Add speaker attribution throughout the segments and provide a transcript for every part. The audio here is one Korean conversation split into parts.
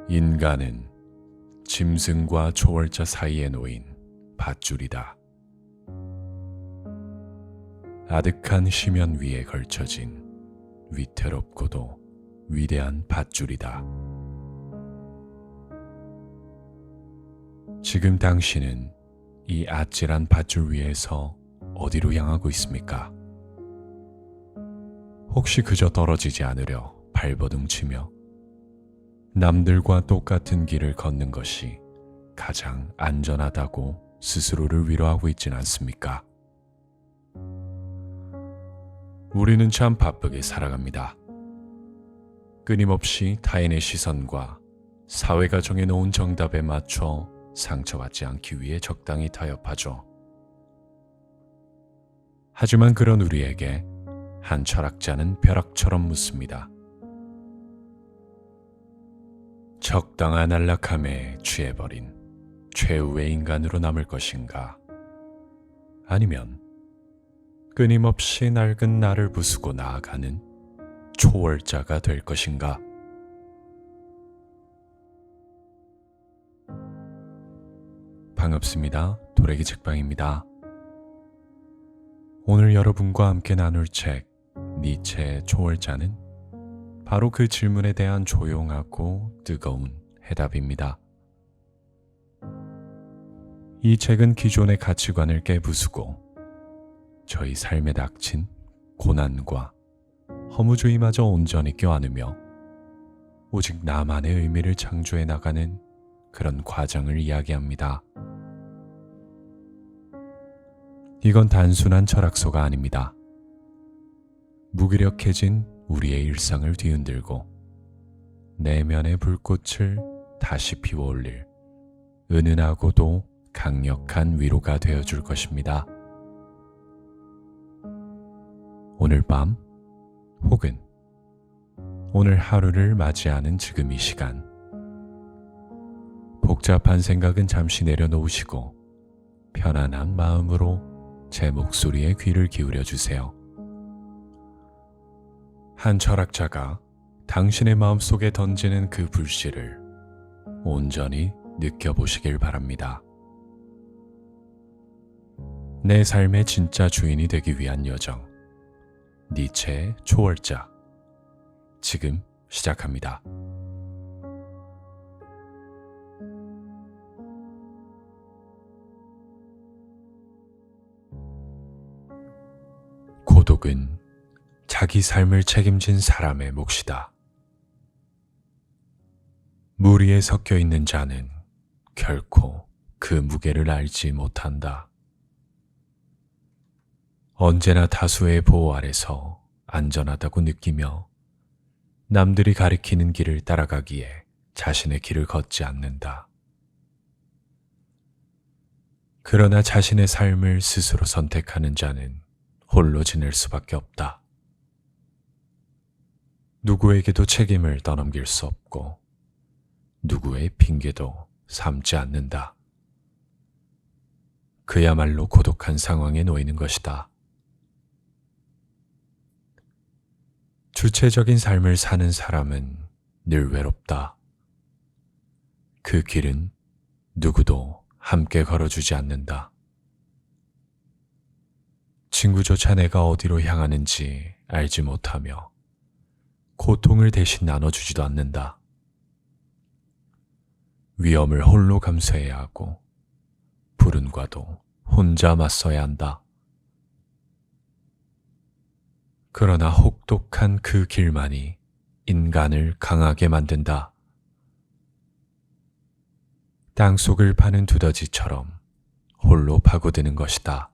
Speaker 1: 인간은 짐승과 초월자 사이에 놓인 밧줄이다. 아득한 심연 위에 걸쳐진 위태롭고도 위대한 밧줄이다. 지금 당신은 이 아찔한 밧줄 위에서 어디로 향하고 있습니까? 혹시 그저 떨어지지 않으려 발버둥 치며 남들과 똑같은 길을 걷는 것이 가장 안전하다고 스스로를 위로하고 있진 않습니까? 우리는 참 바쁘게 살아갑니다. 끊임없이 타인의 시선과 사회가 정해놓은 정답에 맞춰 상처받지 않기 위해 적당히 타협하죠. 하지만 그런 우리에게 한 철학자는 벼락처럼 묻습니다. 적당한 안락함에 취해버린 최후의 인간으로 남을 것인가? 아니면 끊임없이 낡은 나를 부수고 나아가는 초월자가 될 것인가? 반갑습니다. 도래기 책방입니다. 오늘 여러분과 함께 나눌 책 니체의 초월자는 바로 그 질문에 대한 조용하고 뜨거운 해답입니다. 이 책은 기존의 가치관을 깨부수고 저희 삶에 닥친 고난과 허무주의마저 온전히 껴안으며 오직 나만의 의미를 창조해 나가는 그런 과정을 이야기합니다. 이건 단순한 철학서가 아닙니다. 무기력해진 우리의 일상을 뒤흔들고 내면의 불꽃을 다시 피워올릴 은은하고도 강력한 위로가 되어줄 것입니다. 오늘 밤 혹은 오늘 하루를 맞이하는 지금 이 시간, 복잡한 생각은 잠시 내려놓으시고 편안한 마음으로 제 목소리에 귀를 기울여 주세요. 한 철학자가 당신의 마음속에 던지는 그 불씨를 온전히 느껴보시길 바랍니다. 내 삶의 진짜 주인이 되기 위한 여정, 니체의 초월자, 지금 시작합니다. 고독은 자기 삶을 책임진 사람의 몫이다. 물 위에 섞여 있는 자는 결코 그 무게를 알지 못한다. 언제나 다수의 보호 아래서 안전하다고 느끼며 남들이 가리키는 길을 따라가기에 자신의 길을 걷지 않는다. 그러나 자신의 삶을 스스로 선택하는 자는 홀로 지낼 수밖에 없다. 누구에게도 책임을 떠넘길 수 없고 누구의 핑계도 삼지 않는다. 그야말로 고독한 상황에 놓이는 것이다. 주체적인 삶을 사는 사람은 늘 외롭다. 그 길은 누구도 함께 걸어주지 않는다. 친구조차 내가 어디로 향하는지 알지 못하며 고통을 대신 나눠주지도 않는다. 위험을 홀로 감수해야 하고 불운과도 혼자 맞서야 한다. 그러나 혹독한 그 길만이 인간을 강하게 만든다. 땅속을 파는 두더지처럼 홀로 파고드는 것이다.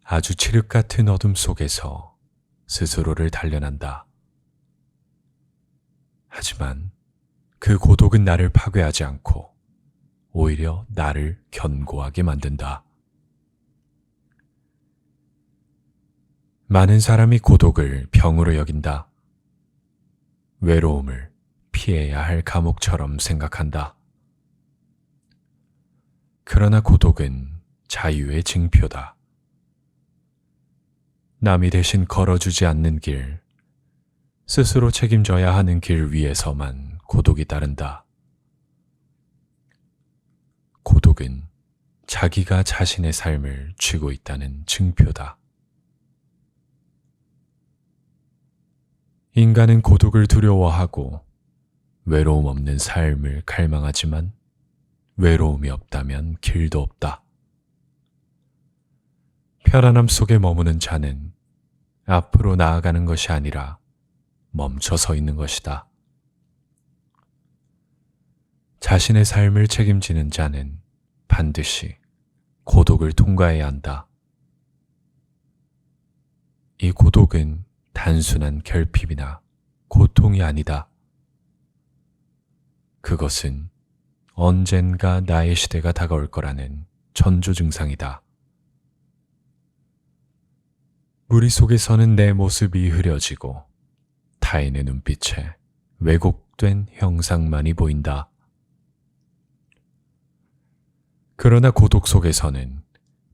Speaker 1: 아주 칠흑 같은 어둠 속에서 스스로를 단련한다. 하지만 그 고독은 나를 파괴하지 않고 오히려 나를 견고하게 만든다. 많은 사람이 고독을 병으로 여긴다. 외로움을 피해야 할 감옥처럼 생각한다. 그러나 고독은 자유의 징표다. 남이 대신 걸어주지 않는 길, 스스로 책임져야 하는 길 위에서만 고독이 따른다. 고독은 자기가 자신의 삶을 쥐고 있다는 증표다. 인간은 고독을 두려워하고 외로움 없는 삶을 갈망하지만 외로움이 없다면 길도 없다. 편안함 속에 머무는 자는 앞으로 나아가는 것이 아니라 멈춰 서 있는 것이다. 자신의 삶을 책임지는 자는 반드시 고독을 통과해야 한다. 이 고독은 단순한 결핍이나 고통이 아니다. 그것은 언젠가 나의 시대가 다가올 거라는 전조 증상이다. 무리 속에서는 내 모습이 흐려지고 타인의 눈빛에 왜곡된 형상만이 보인다. 그러나 고독 속에서는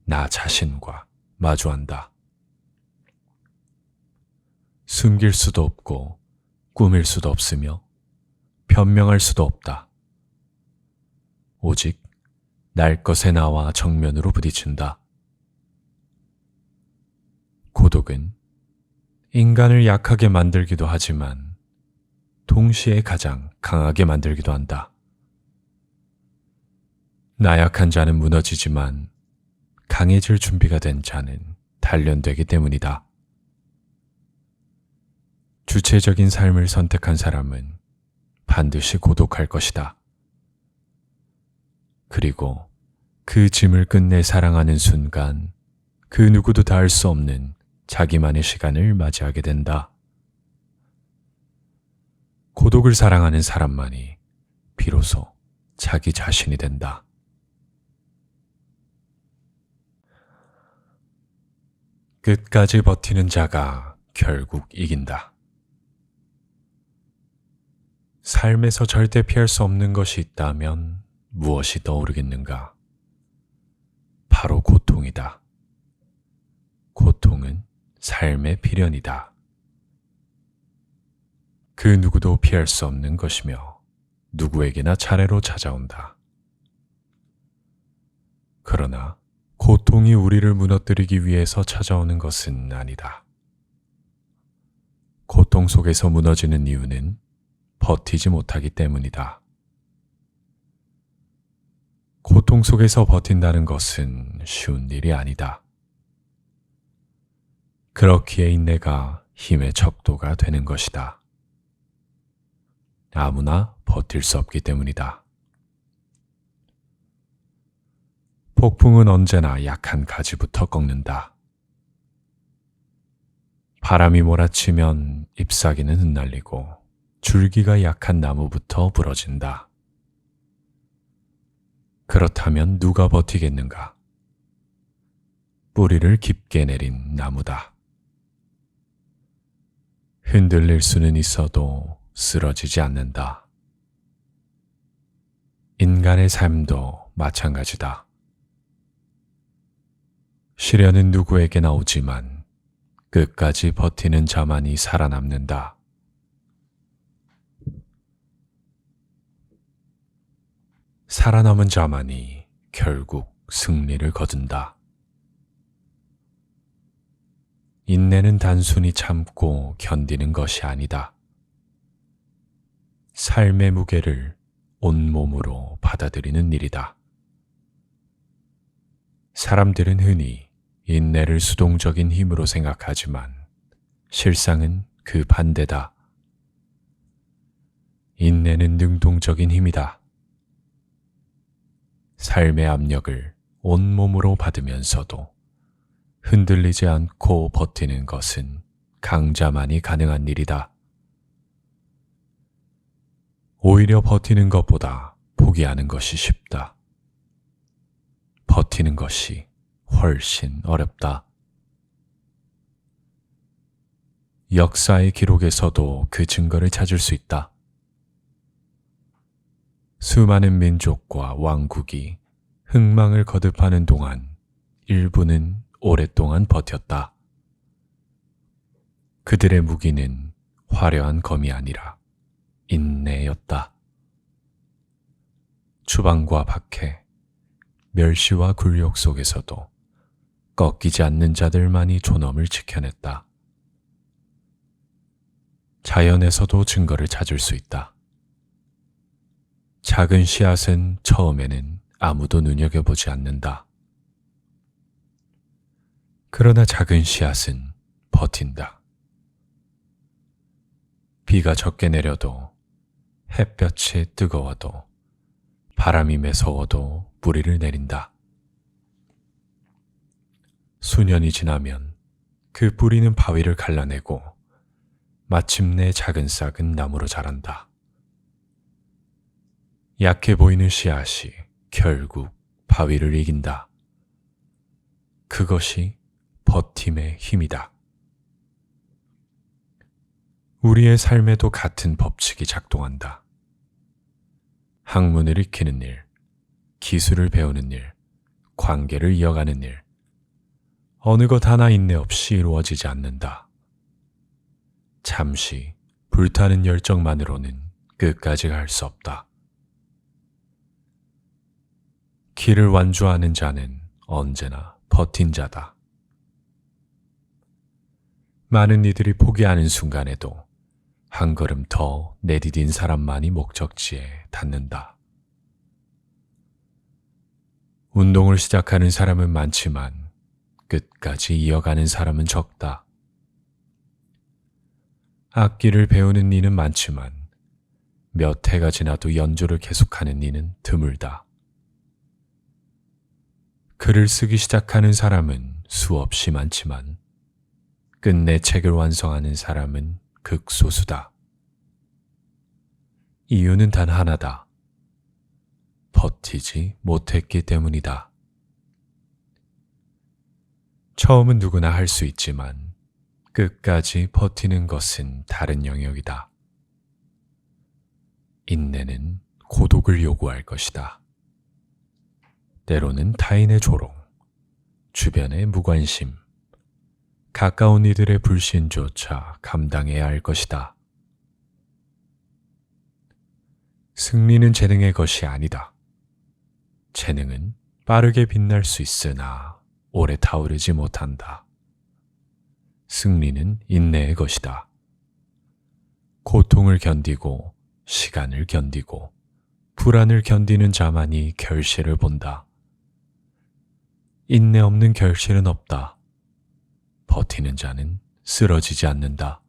Speaker 1: 나 자신과 마주한다. 숨길 수도 없고 꾸밀 수도 없으며 변명할 수도 없다. 오직 날 것의 나와 정면으로 부딪힌다. 고독은 인간을 약하게 만들기도 하지만 동시에 가장 강하게 만들기도 한다. 나약한 자는 무너지지만 강해질 준비가 된 자는 단련되기 때문이다. 주체적인 삶을 선택한 사람은 반드시 고독할 것이다. 그리고 그 짐을 끝내 사랑하는 순간 그 누구도 닿을 수 없는 자기만의 시간을 맞이하게 된다. 고독을 사랑하는 사람만이 비로소 자기 자신이 된다. 끝까지 버티는 자가 결국 이긴다. 삶에서 절대 피할 수 없는 것이 있다면 무엇이 떠오르겠는가? 바로 고통이다. 고통은 삶의 필연이다. 그 누구도 피할 수 없는 것이며 누구에게나 차례로 찾아온다. 그러나 고통이 우리를 무너뜨리기 위해서 찾아오는 것은 아니다. 고통 속에서 무너지는 이유는 버티지 못하기 때문이다. 고통 속에서 버틴다는 것은 쉬운 일이 아니다. 그렇기에 인내가 힘의 척도가 되는 것이다. 아무나 버틸 수 없기 때문이다. 폭풍은 언제나 약한 가지부터 꺾는다. 바람이 몰아치면 잎사귀는 흩날리고 줄기가 약한 나무부터 부러진다. 그렇다면 누가 버티겠는가? 뿌리를 깊게 내린 나무다. 흔들릴 수는 있어도 쓰러지지 않는다. 인간의 삶도 마찬가지다. 시련은 누구에게나 오지만 끝까지 버티는 자만이 살아남는다. 살아남은 자만이 결국 승리를 거둔다. 인내는 단순히 참고 견디는 것이 아니다. 삶의 무게를 온몸으로 받아들이는 일이다. 사람들은 흔히 인내를 수동적인 힘으로 생각하지만 실상은 그 반대다. 인내는 능동적인 힘이다. 삶의 압력을 온몸으로 받으면서도 흔들리지 않고 버티는 것은 강자만이 가능한 일이다. 오히려 버티는 것보다 포기하는 것이 쉽다. 버티는 것이 훨씬 어렵다. 역사의 기록에서도 그 증거를 찾을 수 있다. 수많은 민족과 왕국이 흥망을 거듭하는 동안 일부는 오랫동안 버텼다. 그들의 무기는 화려한 검이 아니라 인내였다. 추방과 박해, 멸시와 굴욕 속에서도 꺾이지 않는 자들만이 존엄을 지켜냈다. 자연에서도 증거를 찾을 수 있다. 작은 씨앗은 처음에는 아무도 눈여겨보지 않는다. 그러나 작은 씨앗은 버틴다. 비가 적게 내려도, 햇볕이 뜨거워도, 바람이 매서워도 뿌리를 내린다. 수년이 지나면 그 뿌리는 바위를 갈라내고 마침내 작은 싹은 나무로 자란다. 약해 보이는 씨앗이 결국 바위를 이긴다. 그것이 버팀의 힘이다. 우리의 삶에도 같은 법칙이 작동한다. 학문을 익히는 일, 기술을 배우는 일, 관계를 이어가는 일, 어느 것 하나 인내 없이 이루어지지 않는다. 잠시 불타는 열정만으로는 끝까지 갈 수 없다. 길을 완주하는 자는 언제나 버틴 자다. 많은 이들이 포기하는 순간에도 한 걸음 더 내디딘 사람만이 목적지에 닿는다. 운동을 시작하는 사람은 많지만 끝까지 이어가는 사람은 적다. 악기를 배우는 이는 많지만 몇 해가 지나도 연주를 계속하는 이는 드물다. 글을 쓰기 시작하는 사람은 수없이 많지만 끝내 책을 완성하는 사람은 극소수다. 이유는 단 하나다. 버티지 못했기 때문이다. 처음은 누구나 할 수 있지만 끝까지 버티는 것은 다른 영역이다. 인내는 고독을 요구할 것이다. 때로는 타인의 조롱, 주변의 무관심, 가까운 이들의 불신조차 감당해야 할 것이다. 승리는 재능의 것이 아니다. 재능은 빠르게 빛날 수 있으나 오래 타오르지 못한다. 승리는 인내의 것이다. 고통을 견디고 시간을 견디고 불안을 견디는 자만이 결실을 본다. 인내 없는 결실은 없다. 버티는 자는 쓰러지지 않는다.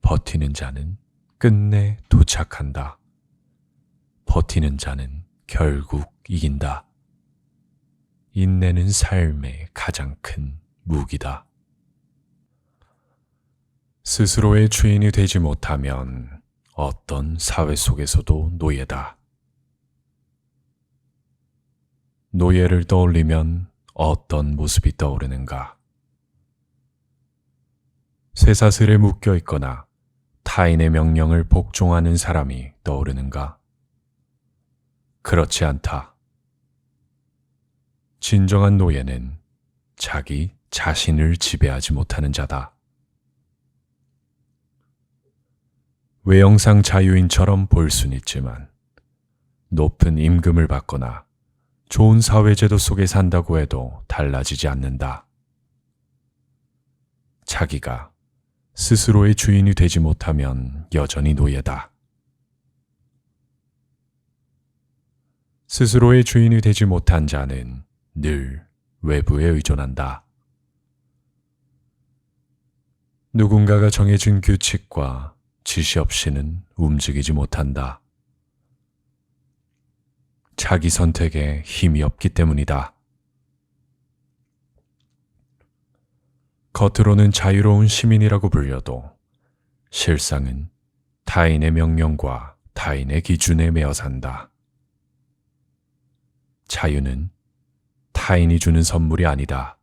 Speaker 1: 버티는 자는 끝내 도착한다. 버티는 자는 결국 이긴다. 인내는 삶의 가장 큰 무기다. 스스로의 주인이 되지 못하면 어떤 사회 속에서도 노예다. 노예를 떠올리면 어떤 모습이 떠오르는가? 쇠사슬에 묶여 있거나 타인의 명령을 복종하는 사람이 떠오르는가? 그렇지 않다. 진정한 노예는 자기 자신을 지배하지 못하는 자다. 외형상 자유인처럼 보일 순 있지만 높은 임금을 받거나 좋은 사회제도 속에 산다고 해도 달라지지 않는다. 자기가 스스로의 주인이 되지 못하면 여전히 노예다. 스스로의 주인이 되지 못한 자는 늘 외부에 의존한다. 누군가가 정해준 규칙과 지시 없이는 움직이지 못한다. 자기 선택에 힘이 없기 때문이다. 겉으로는 자유로운 시민이라고 불려도 실상은 타인의 명령과 타인의 기준에 매어 산다. 자유는 타인이 주는 선물이 아니다.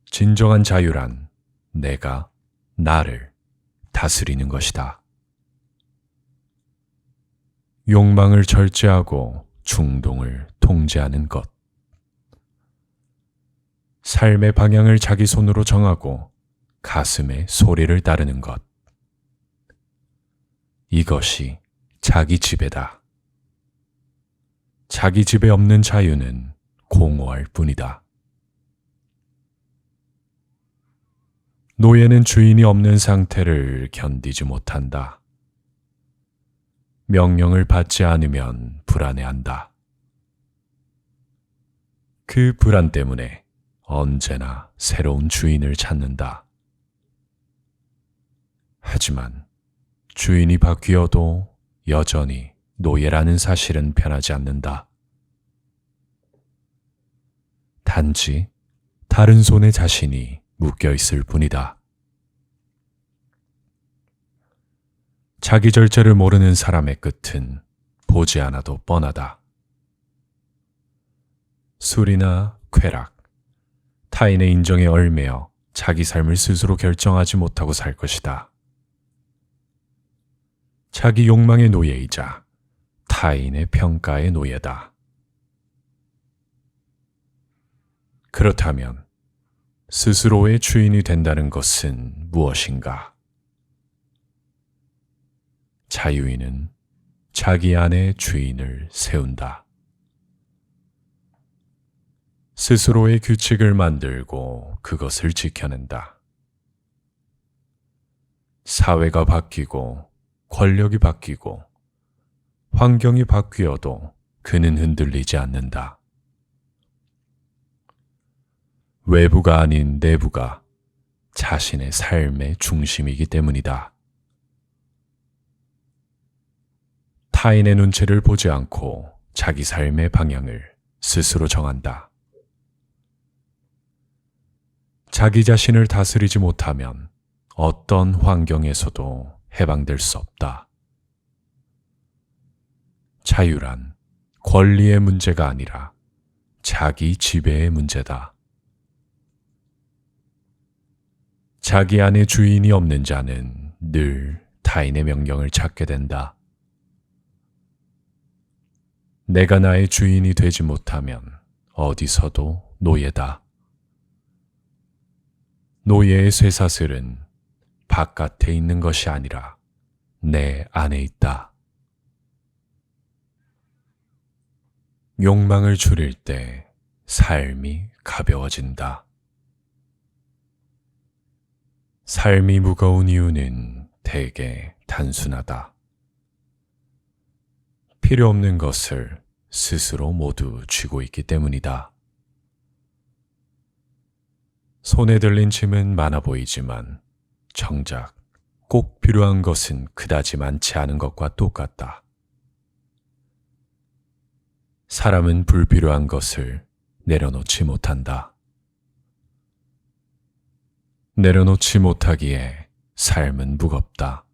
Speaker 1: 진정한 자유란 내가 나를 다스리는 것이다. 욕망을 절제하고 충동을 통제하는 것. 삶의 방향을 자기 손으로 정하고 가슴의 소리를 따르는 것. 이것이 자기 지배다. 자기 지배 없는 자유는 공허할 뿐이다. 노예는 주인이 없는 상태를 견디지 못한다. 명령을 받지 않으면 불안해한다. 그 불안 때문에 언제나 새로운 주인을 찾는다. 하지만 주인이 바뀌어도 여전히 노예라는 사실은 변하지 않는다. 단지 다른 손에 자신이 묶여 있을 뿐이다. 자기 절제를 모르는 사람의 끝은 보지 않아도 뻔하다. 술이나 쾌락, 타인의 인정에 얽매여 자기 삶을 스스로 결정하지 못하고 살 것이다. 자기 욕망의 노예이자 타인의 평가의 노예다. 그렇다면 스스로의 주인이 된다는 것은 무엇인가? 자유인은 자기 안에 주인을 세운다. 스스로의 규칙을 만들고 그것을 지켜낸다. 사회가 바뀌고 권력이 바뀌고 환경이 바뀌어도 그는 흔들리지 않는다. 외부가 아닌 내부가 자신의 삶의 중심이기 때문이다. 타인의 눈치를 보지 않고 자기 삶의 방향을 스스로 정한다. 자기 자신을 다스리지 못하면 어떤 환경에서도 해방될 수 없다. 자유란 권리의 문제가 아니라 자기 지배의 문제다. 자기 안에 주인이 없는 자는 늘 타인의 명령을 찾게 된다. 내가 나의 주인이 되지 못하면 어디서도 노예다. 노예의 쇠사슬은 바깥에 있는 것이 아니라 내 안에 있다. 욕망을 줄일 때 삶이 가벼워진다. 삶이 무거운 이유는 대개 단순하다. 필요 없는 것을 스스로 모두 쥐고 있기 때문이다. 손에 들린 짐은 많아 보이지만 정작 꼭 필요한 것은 그다지 많지 않은 것과 똑같다. 사람은 불필요한 것을 내려놓지 못한다. 내려놓지 못하기에 삶은 무겁다.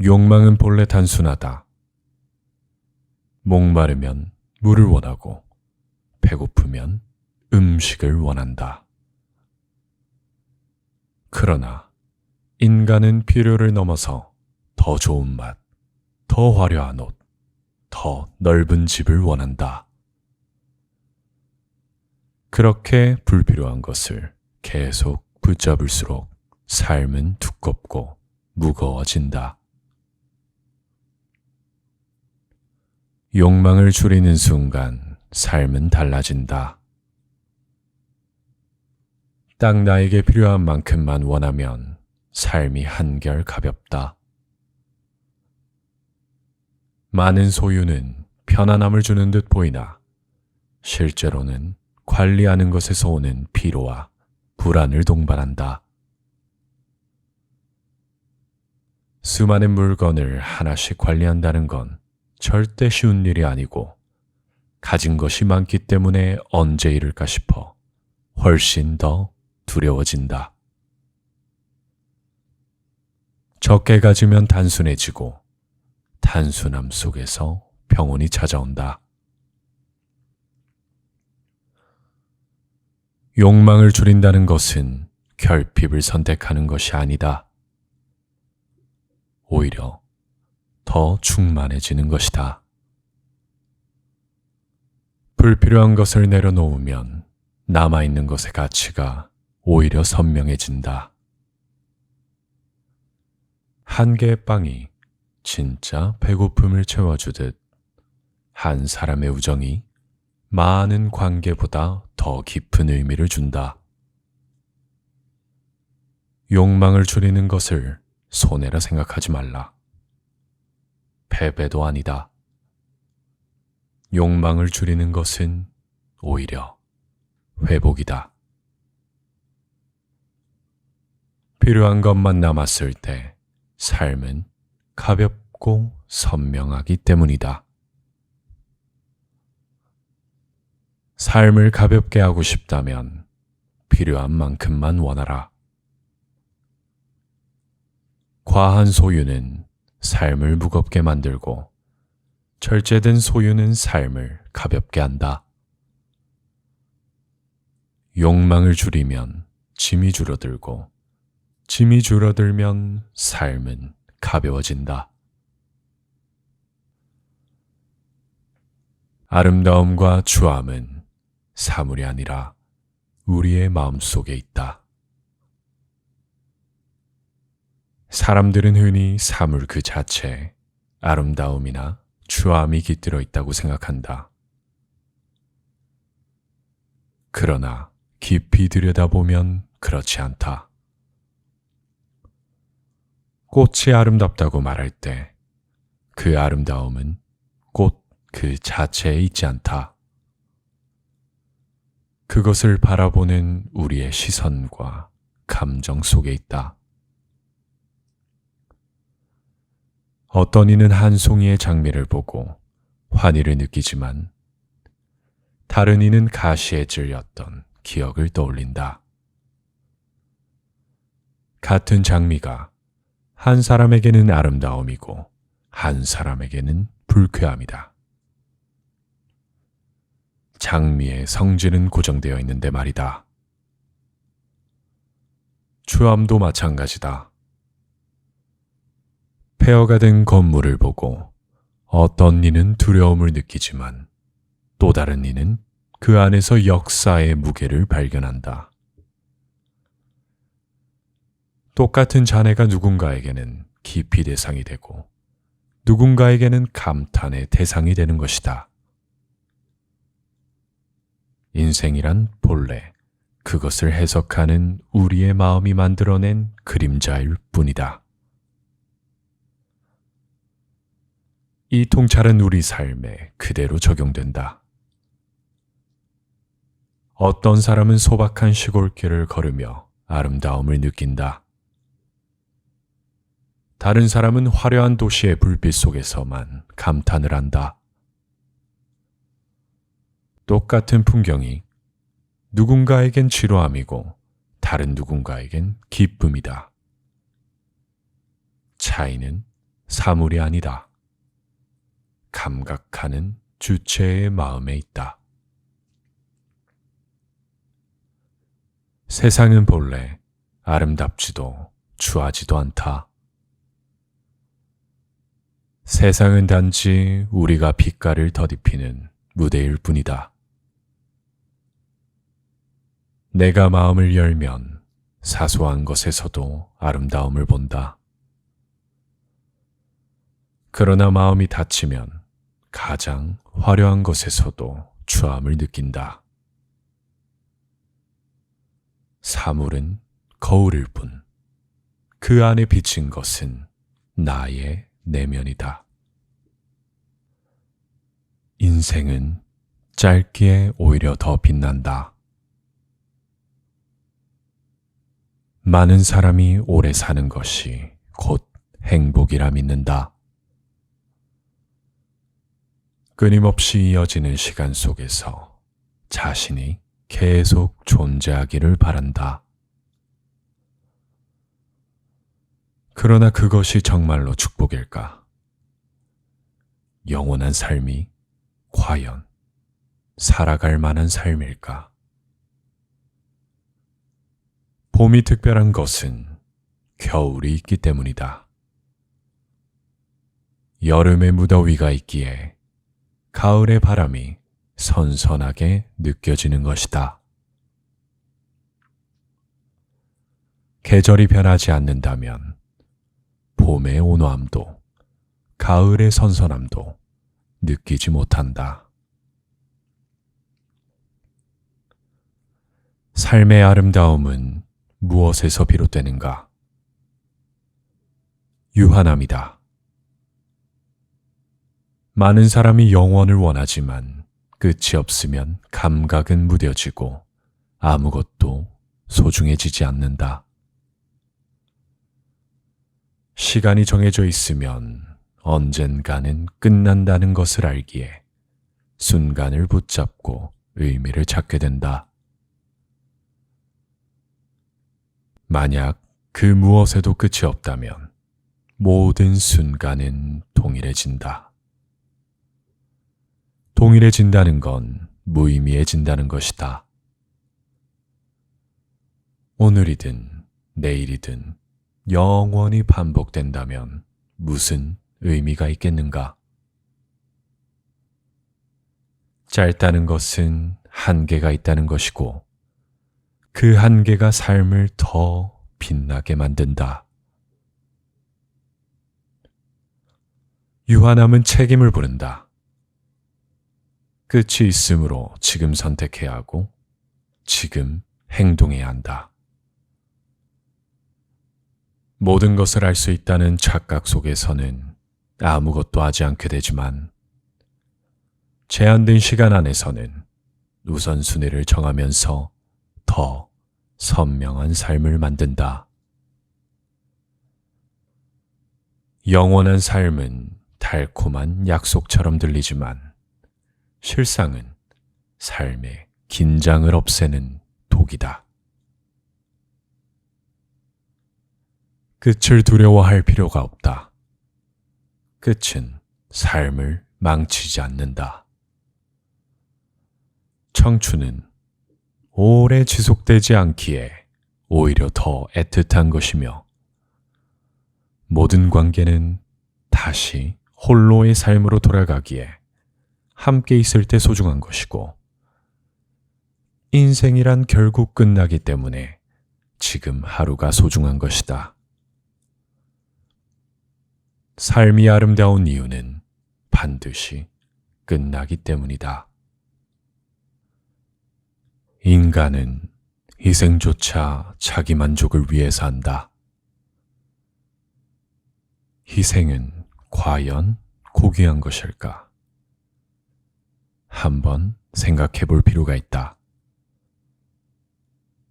Speaker 1: 욕망은 본래 단순하다. 목마르면 물을 원하고 배고프면 음식을 원한다. 그러나 인간은 필요를 넘어서 더 좋은 맛, 더 화려한 옷, 더 넓은 집을 원한다. 그렇게 불필요한 것을 계속 붙잡을수록 삶은 두껍고 무거워진다. 욕망을 줄이는 순간 삶은 달라진다. 딱 나에게 필요한 만큼만 원하면 삶이 한결 가볍다. 많은 소유는 편안함을 주는 듯 보이나 실제로는 관리하는 것에서 오는 피로와 불안을 동반한다. 수많은 물건을 하나씩 관리한다는 건 절대 쉬운 일이 아니고 가진 것이 많기 때문에 언제 이룰까 싶어 훨씬 더 두려워진다. 적게 가지면 단순해지고 단순함 속에서 평온이 찾아온다. 욕망을 줄인다는 것은 결핍을 선택하는 것이 아니다. 오히려 더 충만해지는 것이다. 불필요한 것을 내려놓으면 남아있는 것의 가치가 오히려 선명해진다. 한 개의 빵이 진짜 배고픔을 채워주듯 한 사람의 우정이 많은 관계보다 더 깊은 의미를 준다. 욕망을 줄이는 것을 손해라 생각하지 말라. 패배도 아니다. 욕망을 줄이는 것은 오히려 회복이다. 필요한 것만 남았을 때 삶은 가볍고 선명하기 때문이다. 삶을 가볍게 하고 싶다면 필요한 만큼만 원하라. 과한 소유는 삶을 무겁게 만들고 절제된 소유는 삶을 가볍게 한다. 욕망을 줄이면 짐이 줄어들고 짐이 줄어들면 삶은 가벼워진다. 아름다움과 추함은 사물이 아니라 우리의 마음속에 있다. 사람들은 흔히 사물 그 자체에 아름다움이나 추함이 깃들어 있다고 생각한다. 그러나 깊이 들여다보면 그렇지 않다. 꽃이 아름답다고 말할 때 그 아름다움은 꽃 그 자체에 있지 않다. 그것을 바라보는 우리의 시선과 감정 속에 있다. 어떤 이는 한 송이의 장미를 보고 환희를 느끼지만 다른 이는 가시에 찔렸던 기억을 떠올린다. 같은 장미가 한 사람에게는 아름다움이고 한 사람에게는 불쾌함이다. 장미의 성질은 고정되어 있는데 말이다. 추함도 마찬가지다. 폐허가 된 건물을 보고 어떤 이는 두려움을 느끼지만 또 다른 이는 그 안에서 역사의 무게를 발견한다. 똑같은 잔해가 누군가에게는 깊이 대상이 되고 누군가에게는 감탄의 대상이 되는 것이다. 인생이란 본래 그것을 해석하는 우리의 마음이 만들어낸 그림자일 뿐이다. 이 통찰은 우리 삶에 그대로 적용된다. 어떤 사람은 소박한 시골길을 걸으며 아름다움을 느낀다. 다른 사람은 화려한 도시의 불빛 속에서만 감탄을 한다. 똑같은 풍경이 누군가에겐 지루함이고 다른 누군가에겐 기쁨이다. 차이는 사물이 아니다. 감각하는 주체의 마음에 있다. 세상은 본래 아름답지도 추하지도 않다. 세상은 단지 우리가 빛깔을 덧입히는 무대일 뿐이다. 내가 마음을 열면 사소한 것에서도 아름다움을 본다. 그러나 마음이 닫히면 가장 화려한 것에서도 추함을 느낀다. 사물은 거울일 뿐, 그 안에 비친 것은 나의 내면이다. 인생은 짧기에 오히려 더 빛난다. 많은 사람이 오래 사는 것이 곧 행복이라 믿는다. 끊임없이 이어지는 시간 속에서 자신이 계속 존재하기를 바란다. 그러나 그것이 정말로 축복일까? 영원한 삶이 과연 살아갈 만한 삶일까? 봄이 특별한 것은 겨울이 있기 때문이다. 여름의 무더위가 있기에 가을의 바람이 선선하게 느껴지는 것이다. 계절이 변하지 않는다면 봄의 온화함도 가을의 선선함도 느끼지 못한다. 삶의 아름다움은 무엇에서 비롯되는가? 유한함이다. 많은 사람이 영원을 원하지만 끝이 없으면 감각은 무뎌지고 아무것도 소중해지지 않는다. 시간이 정해져 있으면 언젠가는 끝난다는 것을 알기에 순간을 붙잡고 의미를 찾게 된다. 만약 그 무엇에도 끝이 없다면 모든 순간은 동일해진다. 동일해진다는 건 무의미해진다는 것이다. 오늘이든 내일이든 영원히 반복된다면 무슨 의미가 있겠는가? 짧다는 것은 한계가 있다는 것이고 그 한계가 삶을 더 빛나게 만든다. 유한함은 책임을 부른다. 끝이 있으므로 지금 선택해야 하고 지금 행동해야 한다. 모든 것을 알 수 있다는 착각 속에서는 아무것도 하지 않게 되지만 제한된 시간 안에서는 우선순위를 정하면서 더 선명한 삶을 만든다. 영원한 삶은 달콤한 약속처럼 들리지만 실상은 삶의 긴장을 없애는 독이다. 끝을 두려워할 필요가 없다. 끝은 삶을 망치지 않는다. 청춘은 오래 지속되지 않기에 오히려 더 애틋한 것이며 모든 관계는 다시 홀로의 삶으로 돌아가기에 함께 있을 때 소중한 것이고 인생이란 결국 끝나기 때문에 지금 하루가 소중한 것이다. 삶이 아름다운 이유는 반드시 끝나기 때문이다. 인간은 희생조차 자기 만족을 위해서 한다. 희생은 과연 고귀한 것일까? 한번 생각해 볼 필요가 있다.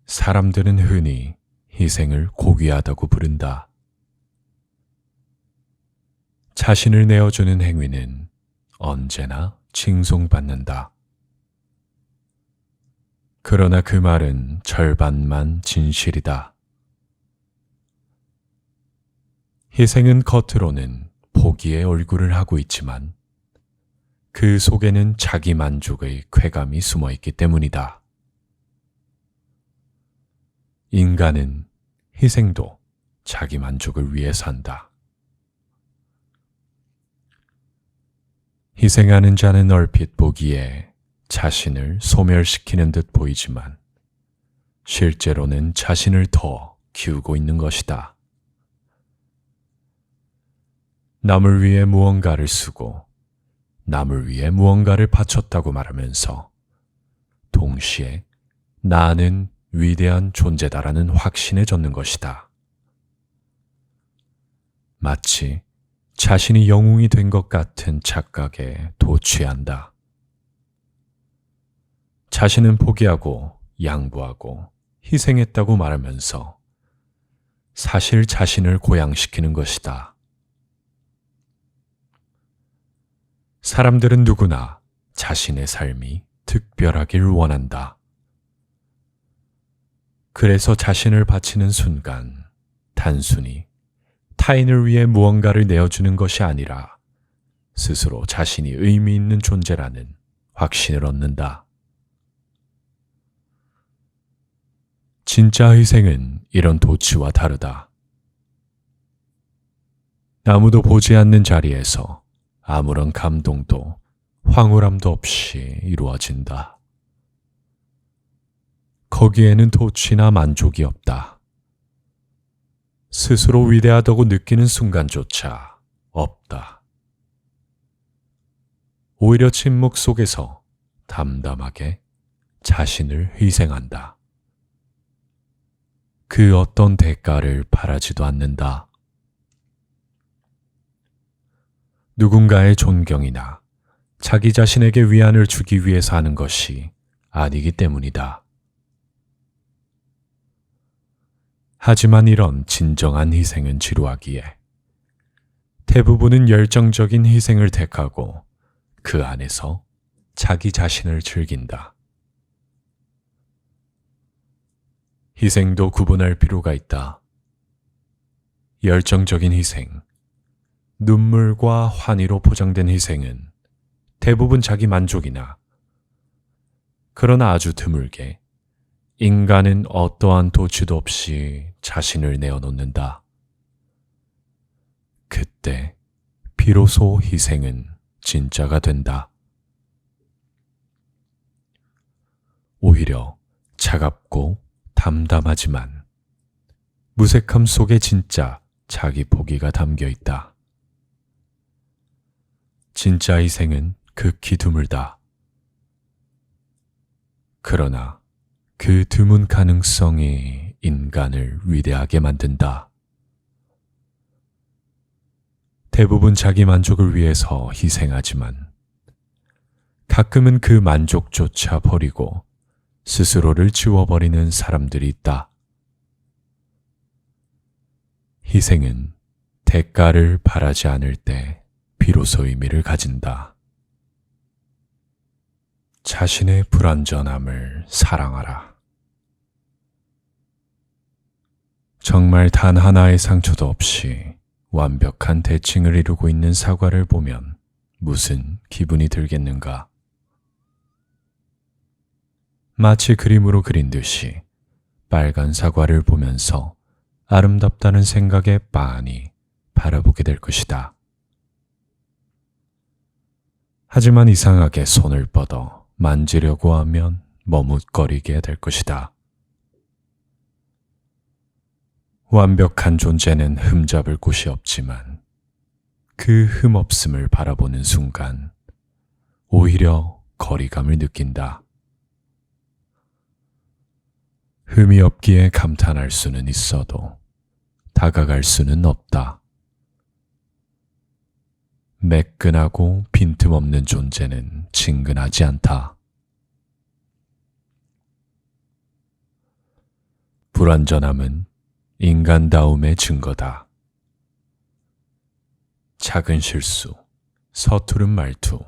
Speaker 1: 사람들은 흔히 희생을 고귀하다고 부른다. 자신을 내어주는 행위는 언제나 칭송받는다. 그러나 그 말은 절반만 진실이다. 희생은 겉으로는 포기의 얼굴을 하고 있지만 그 속에는 자기 만족의 쾌감이 숨어 있기 때문이다. 인간은 희생도 자기 만족을 위해서 한다. 희생하는 자는 얼핏 보기에 자신을 소멸시키는 듯 보이지만 실제로는 자신을 더 키우고 있는 것이다. 남을 위해 무언가를 쓰고 남을 위해 무언가를 바쳤다고 말하면서 동시에 나는 위대한 존재다라는 확신에 젖는 것이다. 마치 자신이 영웅이 된 것 같은 착각에 도취한다. 자신은 포기하고 양보하고 희생했다고 말하면서 사실 자신을 고양시키는 것이다. 사람들은 누구나 자신의 삶이 특별하길 원한다. 그래서 자신을 바치는 순간 단순히 타인을 위해 무언가를 내어주는 것이 아니라 스스로 자신이 의미 있는 존재라는 확신을 얻는다. 진짜 희생은 이런 도취와 다르다. 아무도 보지 않는 자리에서 아무런 감동도 황홀함도 없이 이루어진다. 거기에는 도취나 만족이 없다. 스스로 위대하다고 느끼는 순간조차 없다. 오히려 침묵 속에서 담담하게 자신을 희생한다. 그 어떤 대가를 바라지도 않는다. 누군가의 존경이나 자기 자신에게 위안을 주기 위해서 하는 것이 아니기 때문이다. 하지만 이런 진정한 희생은 지루하기에 대부분은 열정적인 희생을 택하고 그 안에서 자기 자신을 즐긴다. 희생도 구분할 필요가 있다. 열정적인 희생, 눈물과 환희로 포장된 희생은 대부분 자기 만족이나, 그러나 아주 드물게 인간은 어떠한 도취도 없이 자신을 내어놓는다. 그때 비로소 희생은 진짜가 된다. 오히려 차갑고 담담하지만 무색함 속에 진짜 자기 포기가 담겨 있다. 진짜 희생은 극히 드물다. 그러나 그 드문 가능성이 인간을 위대하게 만든다. 대부분 자기 만족을 위해서 희생하지만 가끔은 그 만족조차 버리고 스스로를 지워버리는 사람들이 있다. 희생은 대가를 바라지 않을 때 비로소 의미를 가진다. 자신의 불완전함을 사랑하라. 정말 단 하나의 상처도 없이 완벽한 대칭을 이루고 있는 사과를 보면 무슨 기분이 들겠는가? 마치 그림으로 그린 듯이 빨간 사과를 보면서 아름답다는 생각에 빤히 바라보게 될 것이다. 하지만 이상하게 손을 뻗어 만지려고 하면 머뭇거리게 될 것이다. 완벽한 존재는 흠잡을 곳이 없지만 그 흠없음을 바라보는 순간 오히려 거리감을 느낀다. 흠이 없기에 감탄할 수는 있어도 다가갈 수는 없다. 매끈하고 빈틈없는 존재는 친근하지 않다. 불완전함은 인간다움의 증거다. 작은 실수, 서투른 말투,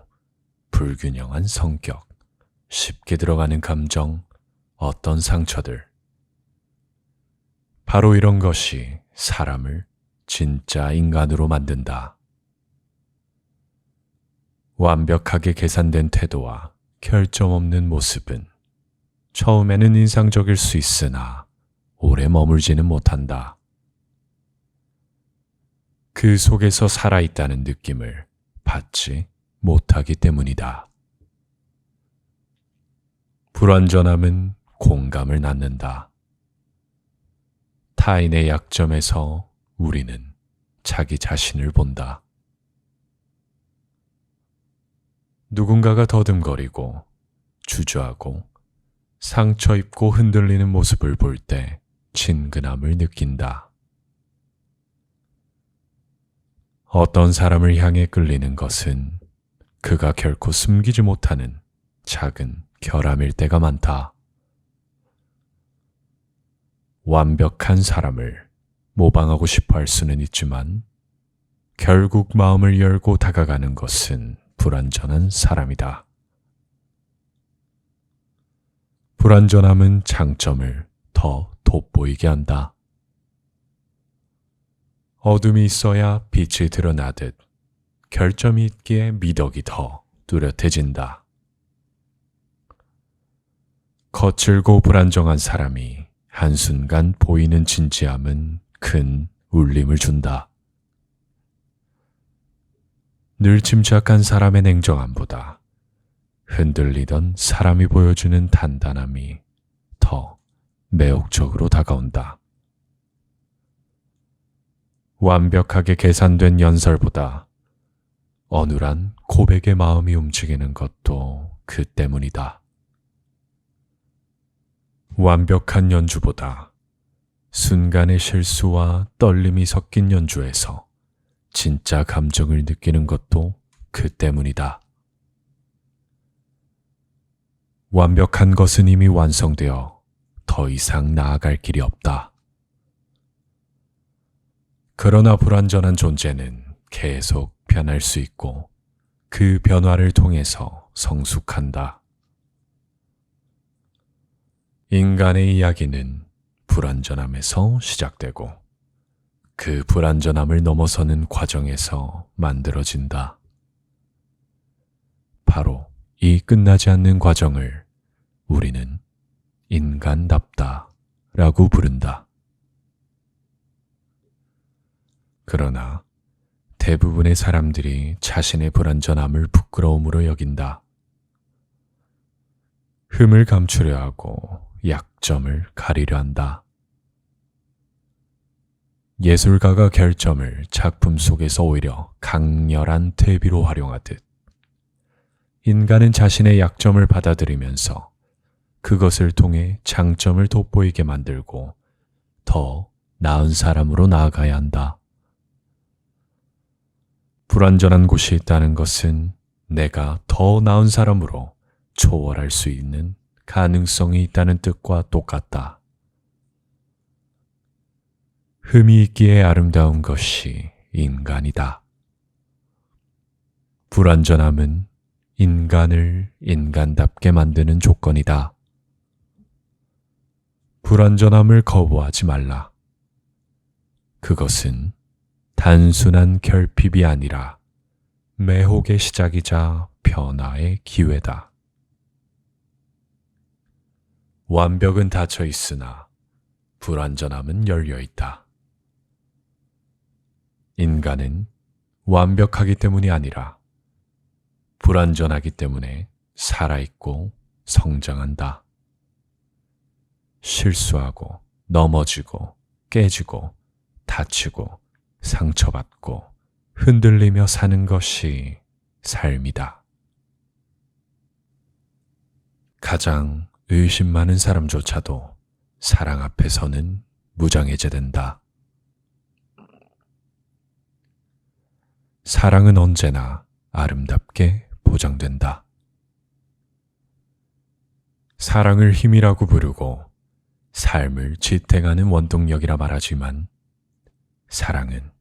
Speaker 1: 불균형한 성격, 쉽게 들어가는 감정, 어떤 상처들. 바로 이런 것이 사람을 진짜 인간으로 만든다. 완벽하게 계산된 태도와 결점 없는 모습은 처음에는 인상적일 수 있으나 오래 머물지는 못한다. 그 속에서 살아있다는 느낌을 받지 못하기 때문이다. 불완전함은 공감을 낳는다. 타인의 약점에서 우리는 자기 자신을 본다. 누군가가 더듬거리고 주저하고 상처 입고 흔들리는 모습을 볼 때 친근함을 느낀다. 어떤 사람을 향해 끌리는 것은 그가 결코 숨기지 못하는 작은 결함일 때가 많다. 완벽한 사람을 모방하고 싶어 할 수는 있지만 결국 마음을 열고 다가가는 것은 불완전한 사람이다. 불완전함은 장점을 더 돋보이게 한다. 어둠이 있어야 빛이 드러나듯 결점이 있기에 미덕이 더 뚜렷해진다. 거칠고 불안정한 사람이 한순간 보이는 진지함은 큰 울림을 준다. 늘 침착한 사람의 냉정함보다 흔들리던 사람이 보여주는 단단함이 더 매혹적으로 다가온다. 완벽하게 계산된 연설보다 어눌한 고백의 마음이 움직이는 것도 그 때문이다. 완벽한 연주보다 순간의 실수와 떨림이 섞인 연주에서 진짜 감정을 느끼는 것도 그 때문이다. 완벽한 것은 이미 완성되어 더 이상 나아갈 길이 없다. 그러나 불완전한 존재는 계속 변할 수 있고 그 변화를 통해서 성숙한다. 인간의 이야기는 불완전함에서 시작되고 그 불완전함을 넘어서는 과정에서 만들어진다. 바로 이 끝나지 않는 과정을 우리는 인간답다 라고 부른다. 그러나 대부분의 사람들이 자신의 불완전함을 부끄러움으로 여긴다. 흠을 감추려 하고 약점을 가리려 한다. 예술가가 결점을 작품 속에서 오히려 강렬한 퇴비로 활용하듯 인간은 자신의 약점을 받아들이면서 그것을 통해 장점을 돋보이게 만들고 더 나은 사람으로 나아가야 한다. 불완전한 곳이 있다는 것은 내가 더 나은 사람으로 초월할 수 있는 가능성이 있다는 뜻과 똑같다. 흠이 있기에 아름다운 것이 인간이다. 불완전함은 인간을 인간답게 만드는 조건이다. 불완전함을 거부하지 말라. 그것은 단순한 결핍이 아니라 매혹의 시작이자 변화의 기회다. 완벽은 닫혀 있으나 불완전함은 열려 있다. 인간은 완벽하기 때문이 아니라 불완전하기 때문에 살아있고 성장한다. 실수하고 넘어지고 깨지고 다치고 상처받고 흔들리며 사는 것이 삶이다. 가장 의심 많은 사람조차도 사랑 앞에서는 무장해제된다. 사랑은 언제나 아름답게 보장된다. 사랑을 힘이라고 부르고 삶을 지탱하는 원동력이라 말하지만 사랑은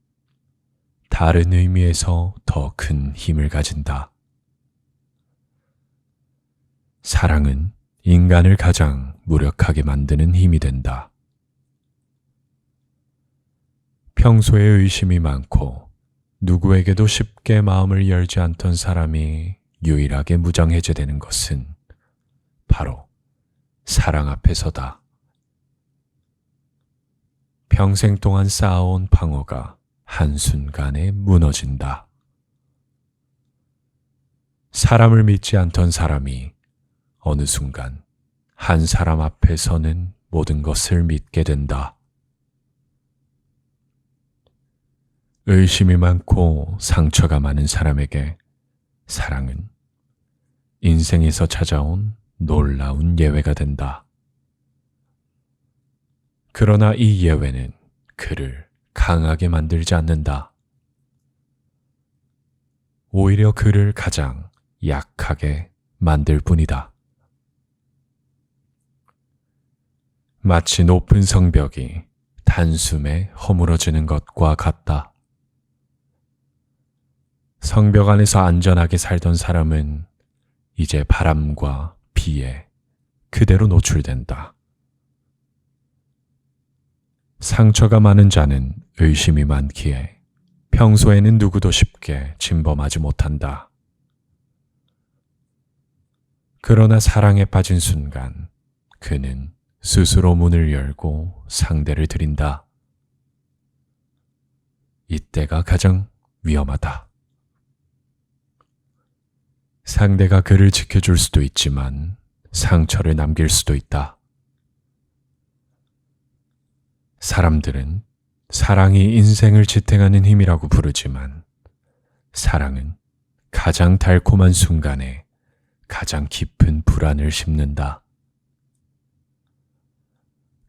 Speaker 1: 다른 의미에서 더 큰 힘을 가진다. 사랑은 인간을 가장 무력하게 만드는 힘이 된다. 평소에 의심이 많고 누구에게도 쉽게 마음을 열지 않던 사람이 유일하게 무장해제되는 것은 바로 사랑 앞에서다. 평생 동안 쌓아온 방어가 한순간에 무너진다. 사람을 믿지 않던 사람이 어느 순간 한 사람 앞에서는 모든 것을 믿게 된다. 의심이 많고 상처가 많은 사람에게 사랑은 인생에서 찾아온 놀라운 예외가 된다. 그러나 이 예외는 그를 강하게 만들지 않는다. 오히려 그를 가장 약하게 만들 뿐이다. 마치 높은 성벽이 단숨에 허물어지는 것과 같다. 성벽 안에서 안전하게 살던 사람은 이제 바람과 비에 그대로 노출된다. 상처가 많은 자는 의심이 많기에 평소에는 누구도 쉽게 침범하지 못한다. 그러나 사랑에 빠진 순간 그는 스스로 문을 열고 상대를 들인다. 이때가 가장 위험하다. 상대가 그를 지켜줄 수도 있지만 상처를 남길 수도 있다. 사람들은 사랑이 인생을 지탱하는 힘이라고 부르지만 사랑은 가장 달콤한 순간에 가장 깊은 불안을 심는다.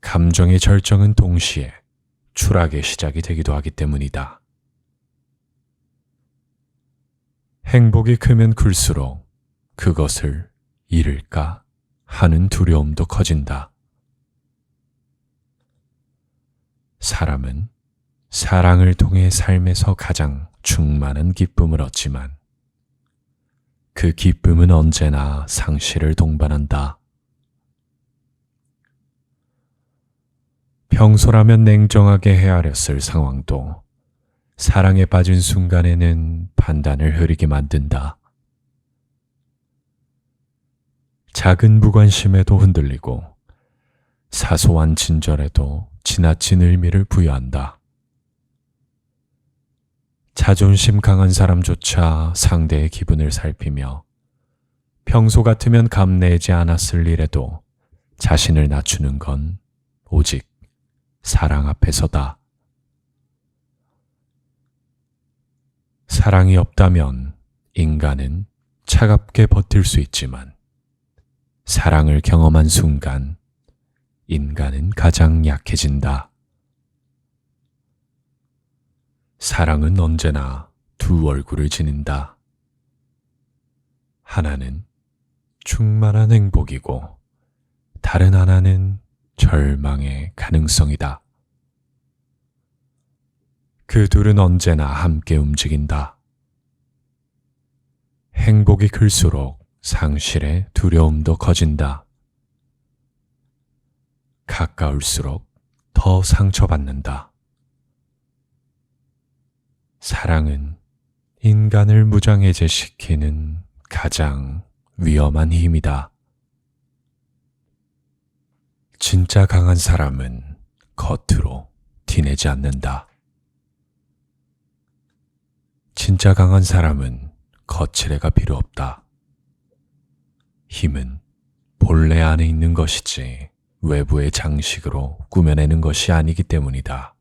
Speaker 1: 감정의 절정은 동시에 추락의 시작이 되기도 하기 때문이다. 행복이 크면 클수록 그것을 잃을까 하는 두려움도 커진다. 사람은 사랑을 통해 삶에서 가장 충만한 기쁨을 얻지만 그 기쁨은 언제나 상실을 동반한다. 평소라면 냉정하게 헤아렸을 상황도 사랑에 빠진 순간에는 판단을 흐리게 만든다. 작은 무관심에도 흔들리고 사소한 친절에도 지나친 의미를 부여한다. 자존심 강한 사람조차 상대의 기분을 살피며 평소 같으면 감내지 않았을 일에도 자신을 낮추는 건 오직 사랑 앞에서다. 사랑이 없다면 인간은 차갑게 버틸 수 있지만 사랑을 경험한 순간 인간은 가장 약해진다. 사랑은 언제나 두 얼굴을 지닌다. 하나는 충만한 행복이고 다른 하나는 절망의 가능성이다. 그 둘은 언제나 함께 움직인다. 행복이 클수록 상실의 두려움도 커진다. 가까울수록 더 상처받는다. 사랑은 인간을 무장해제시키는 가장 위험한 힘이다. 진짜 강한 사람은 겉으로 티내지 않는다. 진짜 강한 사람은 거칠애가 필요 없다. 힘은 본래 안에 있는 것이지 외부의 장식으로 꾸며내는 것이 아니기 때문이다.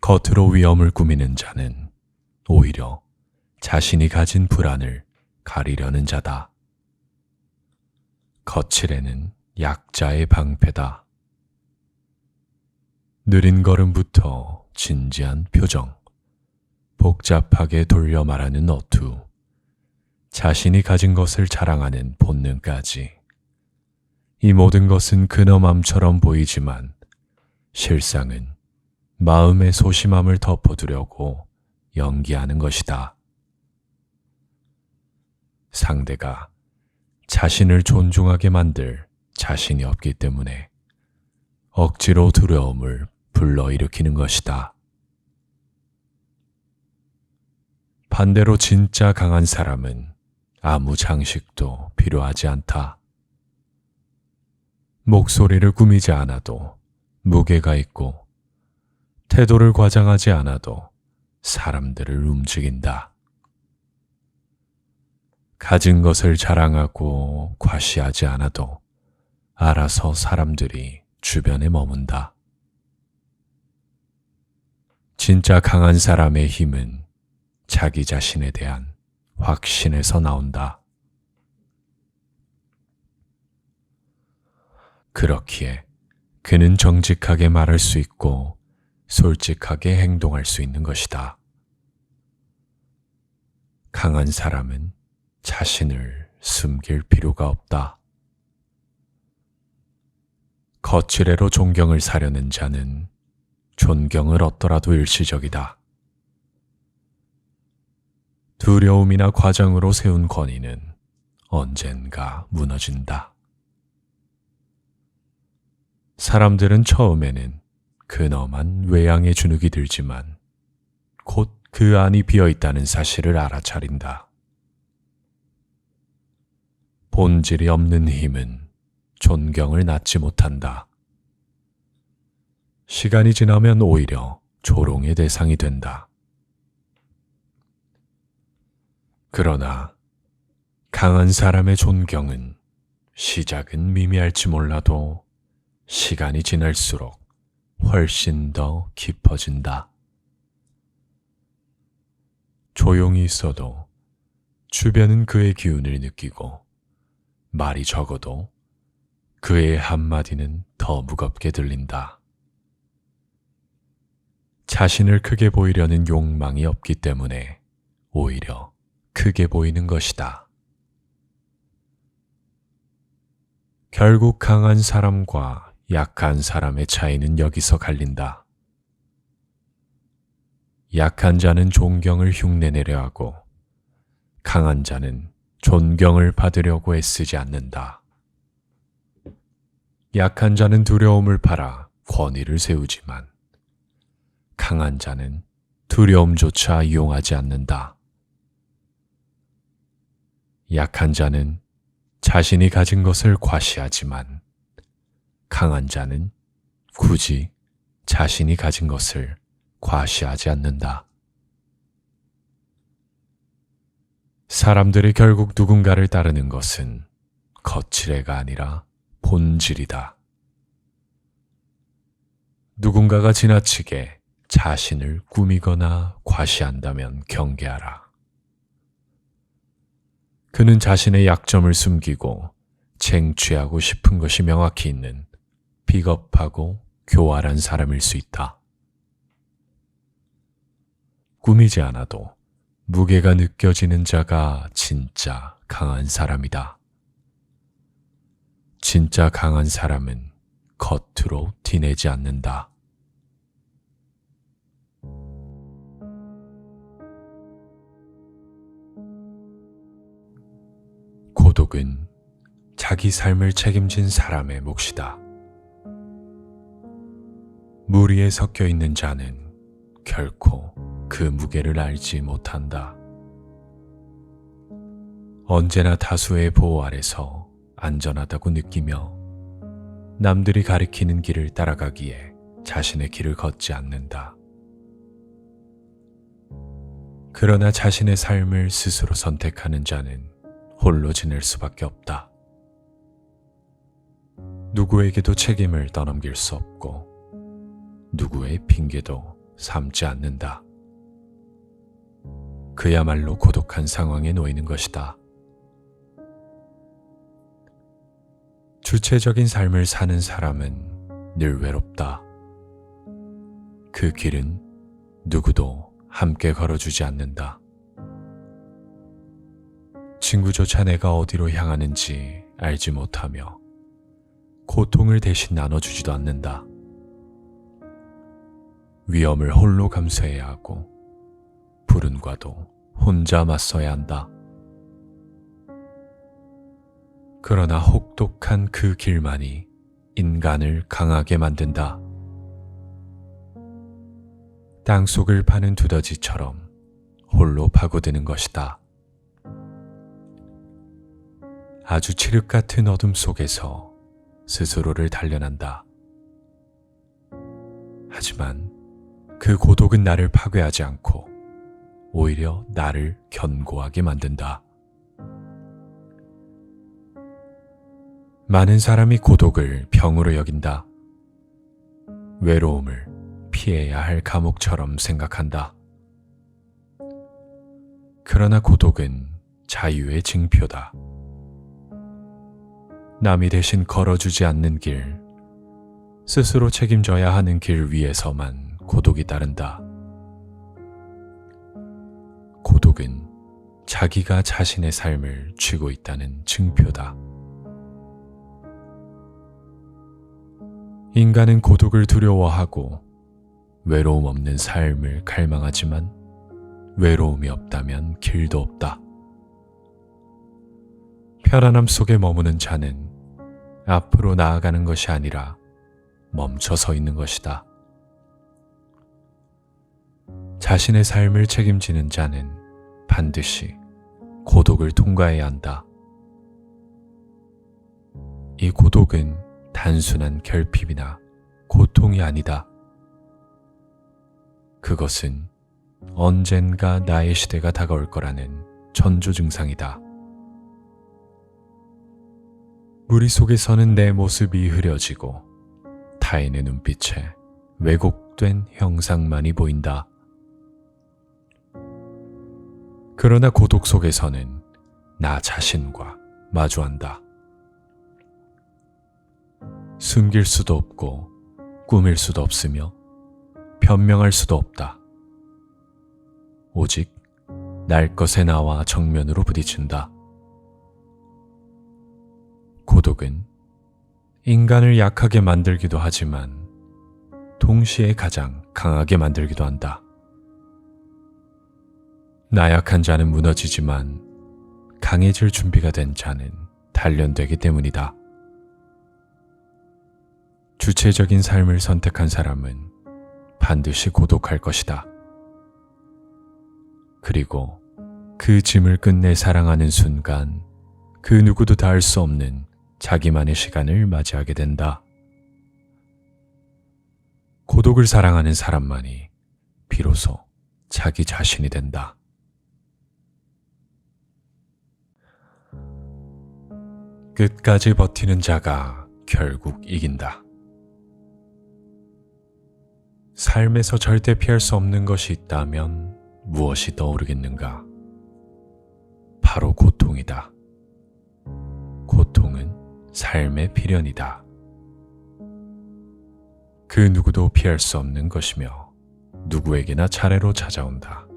Speaker 1: 겉으로 위험을 꾸미는 자는 오히려 자신이 가진 불안을 가리려는 자다. 거칠애는 약자의 방패다. 느린 걸음부터 진지한 표정, 복잡하게 돌려 말하는 어투, 자신이 가진 것을 자랑하는 본능까지. 이 모든 것은 근엄함처럼 보이지만 실상은 마음의 소심함을 덮어두려고 연기하는 것이다. 상대가 자신을 존중하게 만들 자신이 없기 때문에 억지로 두려움을 불러일으키는 것이다. 반대로 진짜 강한 사람은 아무 장식도 필요하지 않다. 목소리를 꾸미지 않아도 무게가 있고 태도를 과장하지 않아도 사람들을 움직인다. 가진 것을 자랑하고 과시하지 않아도 알아서 사람들이 주변에 머문다. 진짜 강한 사람의 힘은 자기 자신에 대한 확신에서 나온다. 그렇기에 그는 정직하게 말할 수 있고 솔직하게 행동할 수 있는 것이다. 강한 사람은 자신을 숨길 필요가 없다. 거칠애로 존경을 사려는 자는 존경을 얻더라도 일시적이다. 두려움이나 과장으로 세운 권위는 언젠가 무너진다. 사람들은 처음에는 근엄한 외양의 주눅이 들지만 곧 그 안이 비어있다는 사실을 알아차린다. 본질이 없는 힘은 존경을 낳지 못한다. 시간이 지나면 오히려 조롱의 대상이 된다. 그러나 강한 사람의 존경은 시작은 미미할지 몰라도 시간이 지날수록 훨씬 더 깊어진다. 조용히 있어도 주변은 그의 기운을 느끼고 말이 적어도 그의 한마디는 더 무겁게 들린다. 자신을 크게 보이려는 욕망이 없기 때문에 오히려 크게 보이는 것이다. 결국 강한 사람과 약한 사람의 차이는 여기서 갈린다. 약한 자는 존경을 흉내내려 하고 강한 자는 존경을 받으려고 애쓰지 않는다. 약한 자는 두려움을 팔아 권위를 세우지만 강한 자는 두려움조차 이용하지 않는다. 약한 자는 자신이 가진 것을 과시하지만 강한 자는 굳이 자신이 가진 것을 과시하지 않는다. 사람들이 결국 누군가를 따르는 것은 거칠애가 아니라 본질이다. 누군가가 지나치게 자신을 꾸미거나 과시한다면 경계하라. 그는 자신의 약점을 숨기고 쟁취하고 싶은 것이 명확히 있는 비겁하고 교활한 사람일 수 있다. 꾸미지 않아도 무게가 느껴지는 자가 진짜 강한 사람이다. 진짜 강한 사람은 겉으로 티내지 않는다. 고독은 자기 삶을 책임진 사람의 몫이다. 무리에 섞여 있는 자는 결코 그 무게를 알지 못한다. 언제나 다수의 보호 아래서 안전하다고 느끼며 남들이 가리키는 길을 따라가기에 자신의 길을 걷지 않는다. 그러나 자신의 삶을 스스로 선택하는 자는 홀로 지낼 수밖에 없다. 누구에게도 책임을 떠넘길 수 없고 누구의 핑계도 삼지 않는다. 그야말로 고독한 상황에 놓이는 것이다. 주체적인 삶을 사는 사람은 늘 외롭다. 그 길은 누구도 함께 걸어주지 않는다. 친구조차 내가 어디로 향하는지 알지 못하며 고통을 대신 나눠주지도 않는다. 위험을 홀로 감수해야 하고 불운과도 혼자 맞서야 한다. 그러나 혹독한 그 길만이 인간을 강하게 만든다. 땅속을 파는 두더지처럼 홀로 파고드는 것이다. 아주 칠흑 같은 어둠 속에서 스스로를 단련한다. 하지만 그 고독은 나를 파괴하지 않고 오히려 나를 견고하게 만든다. 많은 사람이 고독을 병으로 여긴다. 외로움을 피해야 할 감옥처럼 생각한다. 그러나 고독은 자유의 징표다. 남이 대신 걸어주지 않는 길, 스스로 책임져야 하는 길 위에서만 고독이 따른다. 고독은 자기가 자신의 삶을 쥐고 있다는 증표다. 인간은 고독을 두려워하고 외로움 없는 삶을 갈망하지만 외로움이 없다면 길도 없다. 편안함 속에 머무는 자는 앞으로 나아가는 것이 아니라 멈춰 서 있는 것이다. 자신의 삶을 책임지는 자는 반드시 고독을 통과해야 한다. 이 고독은 단순한 결핍이나 고통이 아니다. 그것은 언젠가 나의 시대가 다가올 거라는 전조 증상이다. 무리 속에서는 내 모습이 흐려지고 타인의 눈빛에 왜곡된 형상만이 보인다. 그러나 고독 속에서는 나 자신과 마주한다. 숨길 수도 없고 꾸밀 수도 없으며 변명할 수도 없다. 오직 날 것의 나와 정면으로 부딪힌다. 고독은 인간을 약하게 만들기도 하지만 동시에 가장 강하게 만들기도 한다. 나약한 자는 무너지지만 강해질 준비가 된 자는 단련되기 때문이다. 주체적인 삶을 선택한 사람은 반드시 고독할 것이다. 그리고 그 짐을 끝내 사랑하는 순간 그 누구도 닿을 수 없는 자기만의 시간을 맞이하게 된다. 고독을 사랑하는 사람만이 비로소 자기 자신이 된다. 끝까지 버티는 자가 결국 이긴다. 삶에서 절대 피할 수 없는 것이 있다면 무엇이 떠오르겠는가? 바로 고통이다. 고통은 삶의 필연이다. 그 누구도 피할 수 없는 것이며 누구에게나 차례로 찾아온다.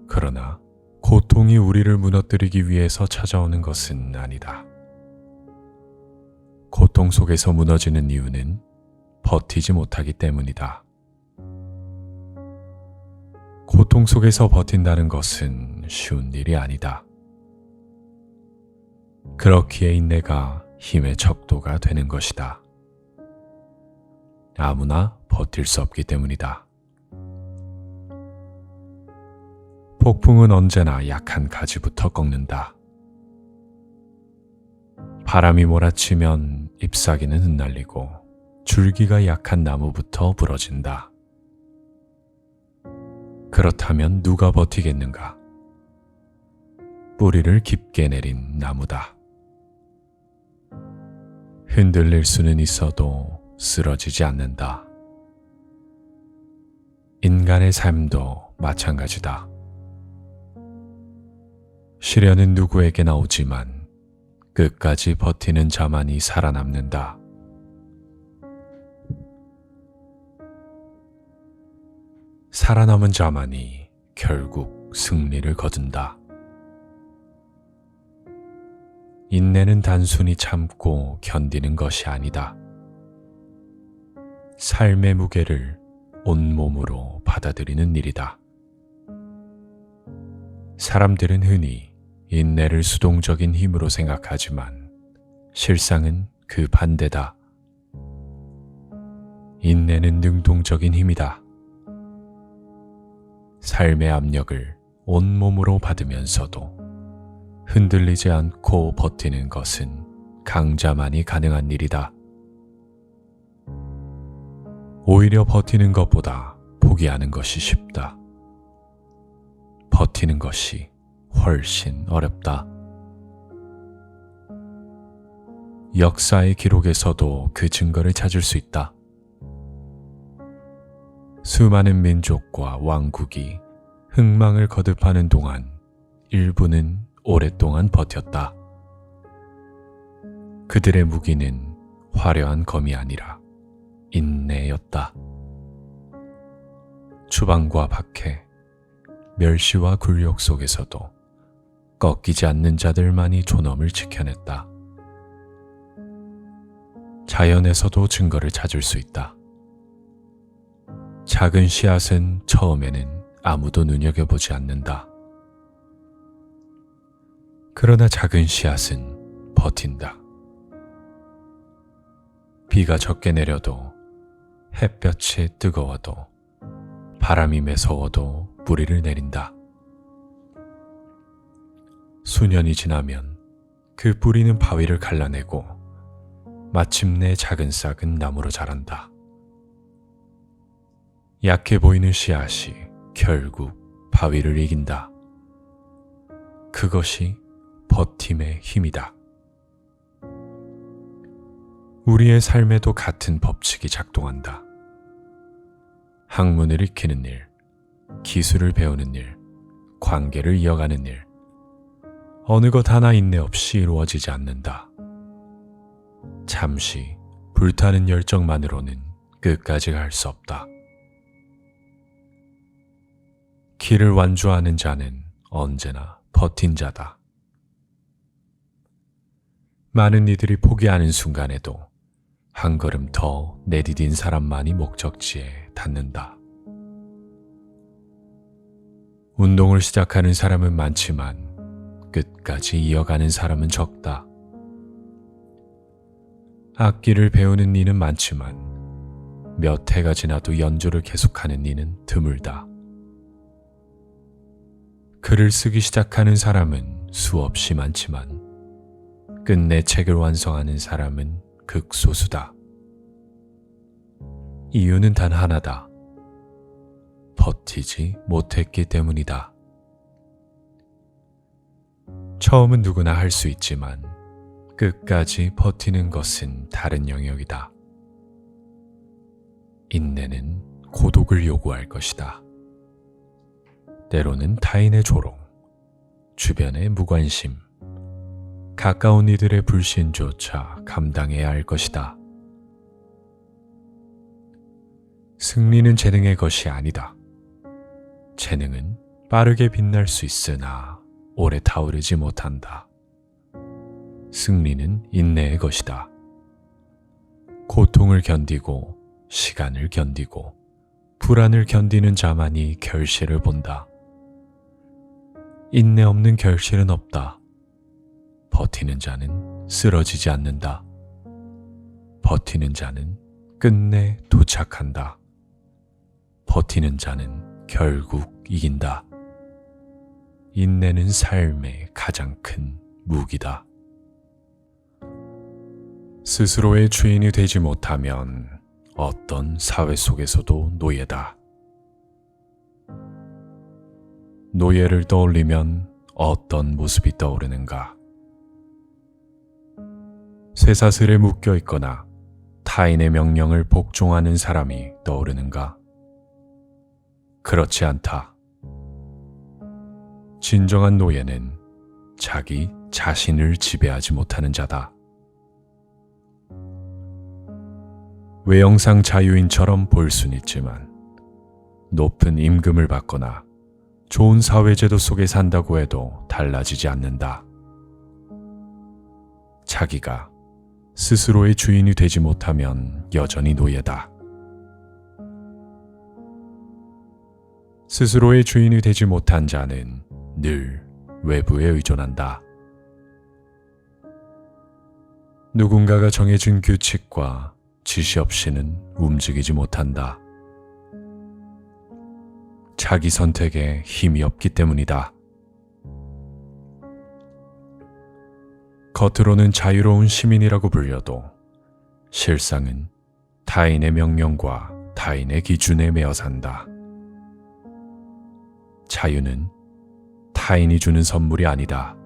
Speaker 1: 그러나 고통이 우리를 무너뜨리기 위해서 찾아오는 것은 아니다. 고통 속에서 무너지는 이유는 버티지 못하기 때문이다. 고통 속에서 버틴다는 것은 쉬운 일이 아니다. 그렇기에 인내가 힘의 척도가 되는 것이다. 아무나 버틸 수 없기 때문이다. 폭풍은 언제나 약한 가지부터 꺾는다. 바람이 몰아치면 잎사귀는 흩날리고 줄기가 약한 나무부터 부러진다. 그렇다면 누가 버티겠는가? 뿌리를 깊게 내린 나무다. 흔들릴 수는 있어도 쓰러지지 않는다. 인간의 삶도 마찬가지다. 시련은 누구에게나 오지만 끝까지 버티는 자만이 살아남는다. 살아남은 자만이 결국 승리를 거둔다. 인내는 단순히 참고 견디는 것이 아니다. 삶의 무게를 온몸으로 받아들이는 일이다. 사람들은 흔히 인내를 수동적인 힘으로 생각하지만 실상은 그 반대다. 인내는 능동적인 힘이다. 삶의 압력을 온몸으로 받으면서도 흔들리지 않고 버티는 것은 강자만이 가능한 일이다. 오히려 버티는 것보다 포기하는 것이 쉽다. 버티는 것이 훨씬 어렵다. 역사의 기록에서도 그 증거를 찾을 수 있다. 수많은 민족과 왕국이 흥망을 거듭하는 동안 일부는 오랫동안 버텼다. 그들의 무기는 화려한 검이 아니라 인내였다. 추방과 박해, 멸시와 굴욕 속에서도 꺾이지 않는 자들만이 존엄을 지켜냈다. 자연에서도 증거를 찾을 수 있다. 작은 씨앗은 처음에는 아무도 눈여겨보지 않는다. 그러나 작은 씨앗은 버틴다. 비가 적게 내려도 햇볕이 뜨거워도 바람이 매서워도 뿌리를 내린다. 수년이 지나면 그 뿌리는 바위를 갈라내고 마침내 작은 싹은 나무로 자란다. 약해 보이는 씨앗이 결국 바위를 이긴다. 그것이 버팀의 힘이다. 우리의 삶에도 같은 법칙이 작동한다. 학문을 익히는 일, 기술을 배우는 일, 관계를 이어가는 일, 어느 것 하나 인내 없이 이루어지지 않는다. 잠시 불타는 열정만으로는 끝까지 갈 수 없다. 길을 완주하는 자는 언제나 버틴 자다. 많은 이들이 포기하는 순간에도 한 걸음 더 내디딘 사람만이 목적지에 닿는다. 운동을 시작하는 사람은 많지만 끝까지 이어가는 사람은 적다. 악기를 배우는 이는 많지만 몇 해가 지나도 연주를 계속하는 이는 드물다. 글을 쓰기 시작하는 사람은 수없이 많지만 끝내 책을 완성하는 사람은 극소수다. 이유는 단 하나다. 버티지 못했기 때문이다. 처음은 누구나 할 수 있지만 끝까지 버티는 것은 다른 영역이다. 인내는 고독을 요구할 것이다. 때로는 타인의 조롱, 주변의 무관심, 가까운 이들의 불신조차 감당해야 할 것이다. 승리는 재능의 것이 아니다. 재능은 빠르게 빛날 수 있으나 오래 타오르지 못한다. 승리는 인내의 것이다. 고통을 견디고 시간을 견디고 불안을 견디는 자만이 결실을 본다. 인내 없는 결실은 없다. 버티는 자는 쓰러지지 않는다. 버티는 자는 끝내 도착한다. 버티는 자는 결국 이긴다. 인내는 삶의 가장 큰 무기다. 스스로의 주인이 되지 못하면 어떤 사회 속에서도 노예다. 노예를 떠올리면 어떤 모습이 떠오르는가? 쇠사슬에 묶여 있거나 타인의 명령을 복종하는 사람이 떠오르는가? 그렇지 않다. 진정한 노예는 자기 자신을 지배하지 못하는 자다. 외형상 자유인처럼 보일 순 있지만 높은 임금을 받거나 좋은 사회제도 속에 산다고 해도 달라지지 않는다. 자기가 스스로의 주인이 되지 못하면 여전히 노예다. 스스로의 주인이 되지 못한 자는 늘 외부에 의존한다. 누군가가 정해준 규칙과 지시 없이는 움직이지 못한다. 자기 선택에 힘이 없기 때문이다. 겉으로는 자유로운 시민이라고 불려도 실상은 타인의 명령과 타인의 기준에 매여 산다. 자유는 타인이 주는 선물이 아니다.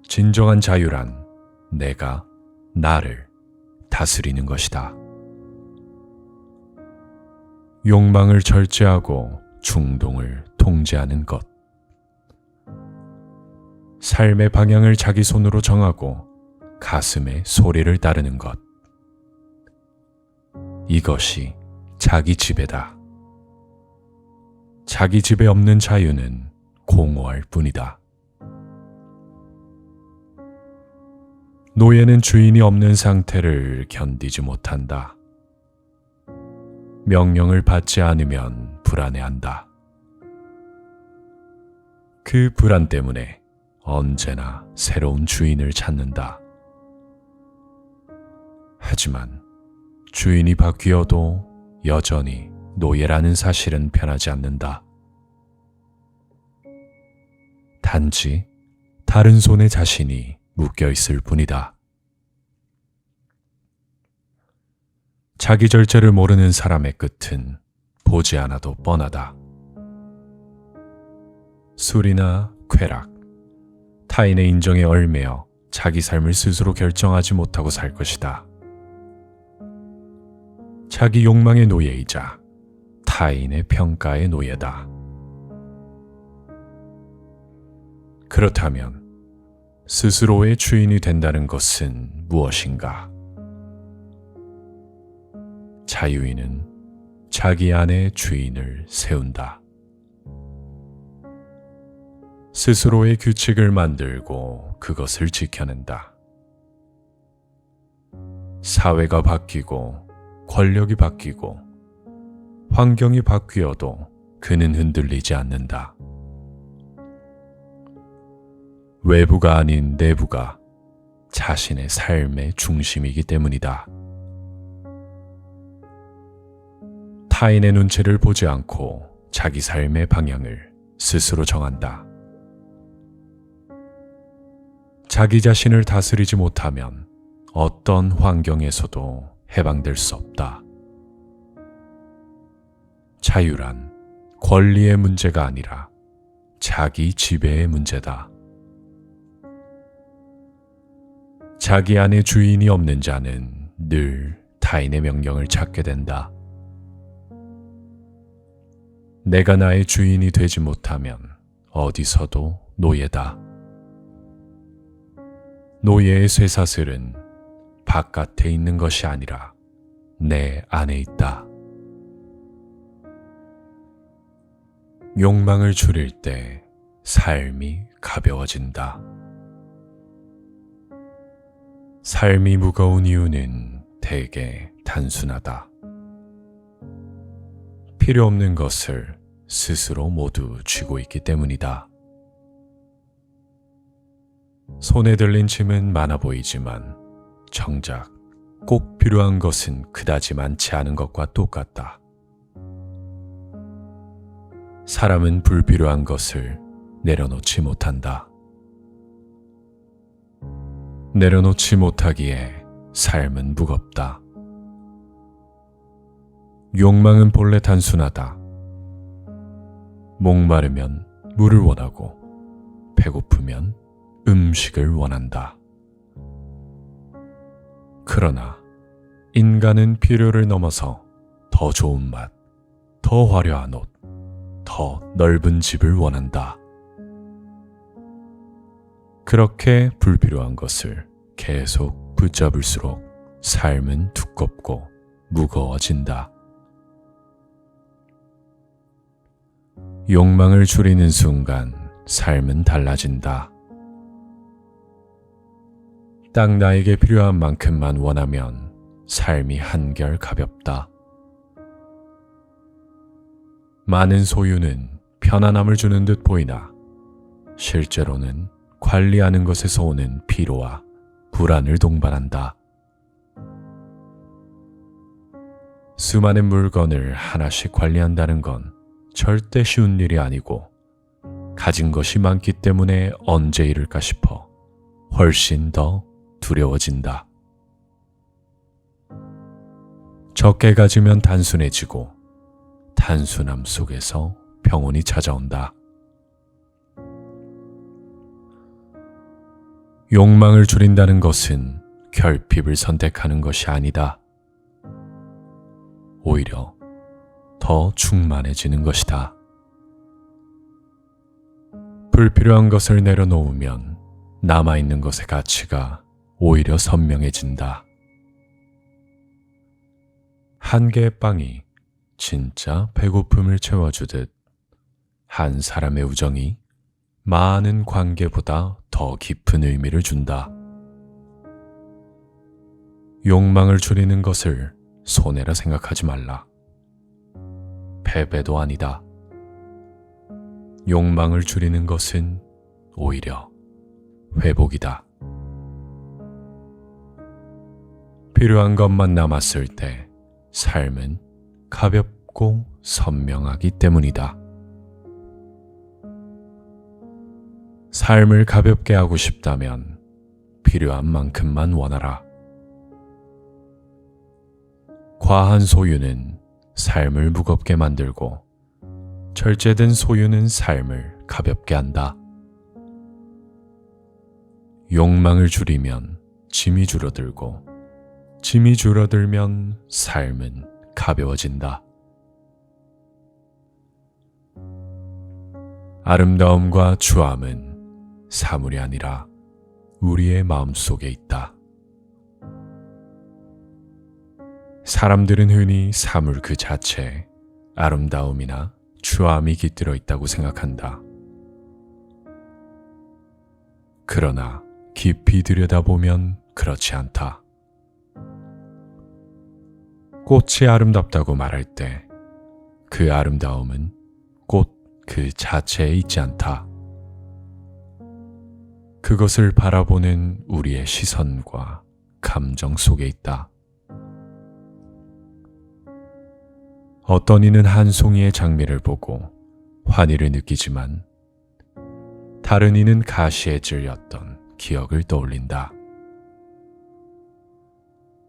Speaker 1: 진정한 자유란 내가 나를 다스리는 것이다. 욕망을 절제하고 충동을 통제하는 것. 삶의 방향을 자기 손으로 정하고 가슴의 소리를 따르는 것. 이것이 자기 지배다. 자기 지배 없는 자유는 공허할 뿐이다. 노예는 주인이 없는 상태를 견디지 못한다. 명령을 받지 않으면 불안해한다. 그 불안 때문에 언제나 새로운 주인을 찾는다. 하지만 주인이 바뀌어도 여전히 노예라는 사실은 변하지 않는다. 단지 다른 손에 자신이 묶여 있을 뿐이다. 자기 절제를 모르는 사람의 끝은 보지 않아도 뻔하다. 술이나 쾌락, 타인의 인정에 얽매여 자기 삶을 스스로 결정하지 못하고 살 것이다. 자기 욕망의 노예이자 타인의 평가의 노예다. 그렇다면 스스로의 주인이 된다는 것은 무엇인가? 자유인은 자기 안에 주인을 세운다. 스스로의 규칙을 만들고 그것을 지켜낸다. 사회가 바뀌고 권력이 바뀌고 환경이 바뀌어도 그는 흔들리지 않는다. 외부가 아닌 내부가 자신의 삶의 중심이기 때문이다. 타인의 눈치를 보지 않고 자기 삶의 방향을 스스로 정한다. 자기 자신을 다스리지 못하면 어떤 환경에서도 해방될 수 없다. 자유란 권리의 문제가 아니라 자기 지배의 문제다. 자기 안에 주인이 없는 자는 늘 타인의 명령을 찾게 된다. 내가 나의 주인이 되지 못하면 어디서도 노예다. 노예의 쇠사슬은 바깥에 있는 것이 아니라 내 안에 있다. 욕망을 줄일 때 삶이 가벼워진다. 삶이 무거운 이유는 대개 단순하다. 필요 없는 것을 스스로 모두 쥐고 있기 때문이다. 손에 들린 짐은 많아 보이지만 정작 꼭 필요한 것은 그다지 많지 않은 것과 똑같다. 사람은 불필요한 것을 내려놓지 못한다. 내려놓지 못하기에 삶은 무겁다. 욕망은 본래 단순하다. 목마르면 물을 원하고 배고프면 음식을 원한다. 그러나 인간은 필요를 넘어서 더 좋은 맛, 더 화려한 옷, 더 넓은 집을 원한다. 그렇게 불필요한 것을 계속 붙잡을수록 삶은 두껍고 무거워진다. 욕망을 줄이는 순간 삶은 달라진다. 딱 나에게 필요한 만큼만 원하면 삶이 한결 가볍다. 많은 소유는 편안함을 주는 듯 보이나 실제로는 관리하는 것에서 오는 피로와 불안을 동반한다. 수많은 물건을 하나씩 관리한다는 건 절대 쉬운 일이 아니고 가진 것이 많기 때문에 언제 이룰까 싶어 훨씬 더 두려워진다. 적게 가지면 단순해지고 단순함 속에서 평온이 찾아온다. 욕망을 줄인다는 것은 결핍을 선택하는 것이 아니다. 오히려 더 충만해지는 것이다. 불필요한 것을 내려놓으면 남아있는 것의 가치가 오히려 선명해진다. 한 개의 빵이 진짜 배고픔을 채워주듯 한 사람의 우정이 많은 관계보다 더 깊은 의미를 준다. 욕망을 줄이는 것을 손해라 생각하지 말라. 패배도 아니다. 욕망을 줄이는 것은 오히려 회복이다. 필요한 것만 남았을 때 삶은 가볍고 선명하기 때문이다. 삶을 가볍게 하고 싶다면 필요한 만큼만 원하라. 과한 소유는 삶을 무겁게 만들고 절제된 소유는 삶을 가볍게 한다. 욕망을 줄이면 짐이 줄어들고, 짐이 줄어들면 삶은 가벼워진다. 아름다움과 추함은 사물이 아니라 우리의 마음속에 있다. 사람들은 흔히 사물 그 자체에 아름다움이나 추함이 깃들어 있다고 생각한다. 그러나 깊이 들여다보면 그렇지 않다. 꽃이 아름답다고 말할 때 그 아름다움은 꽃 그 자체에 있지 않다. 그것을 바라보는 우리의 시선과 감정 속에 있다. 어떤 이는 한 송이의 장미를 보고 환희를 느끼지만 다른 이는 가시에 찔렸던 기억을 떠올린다.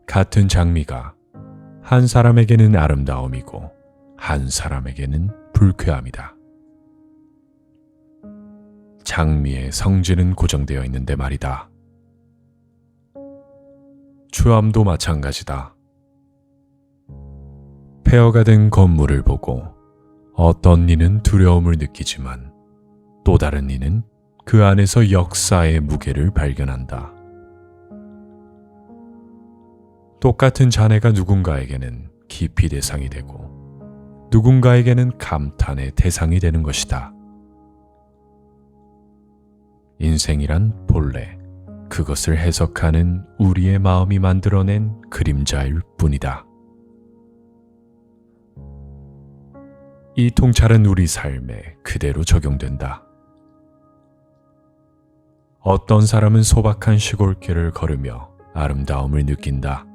Speaker 1: 같은 장미가 한 사람에게는 아름다움이고 한 사람에게는 불쾌함이다. 장미의 성질은 고정되어 있는데 말이다. 추함도 마찬가지다. 폐허가 된 건물을 보고 어떤 이는 두려움을 느끼지만 또 다른 이는 그 안에서 역사의 무게를 발견한다. 똑같은 잔해가 누군가에게는 깊이 대상이 되고 누군가에게는 감탄의 대상이 되는 것이다. 인생이란 본래 그것을 해석하는 우리의 마음이 만들어낸 그림자일 뿐이다. 이 통찰은 우리 삶에 그대로 적용된다. 어떤 사람은 소박한 시골길을 걸으며 아름다움을 느낀다.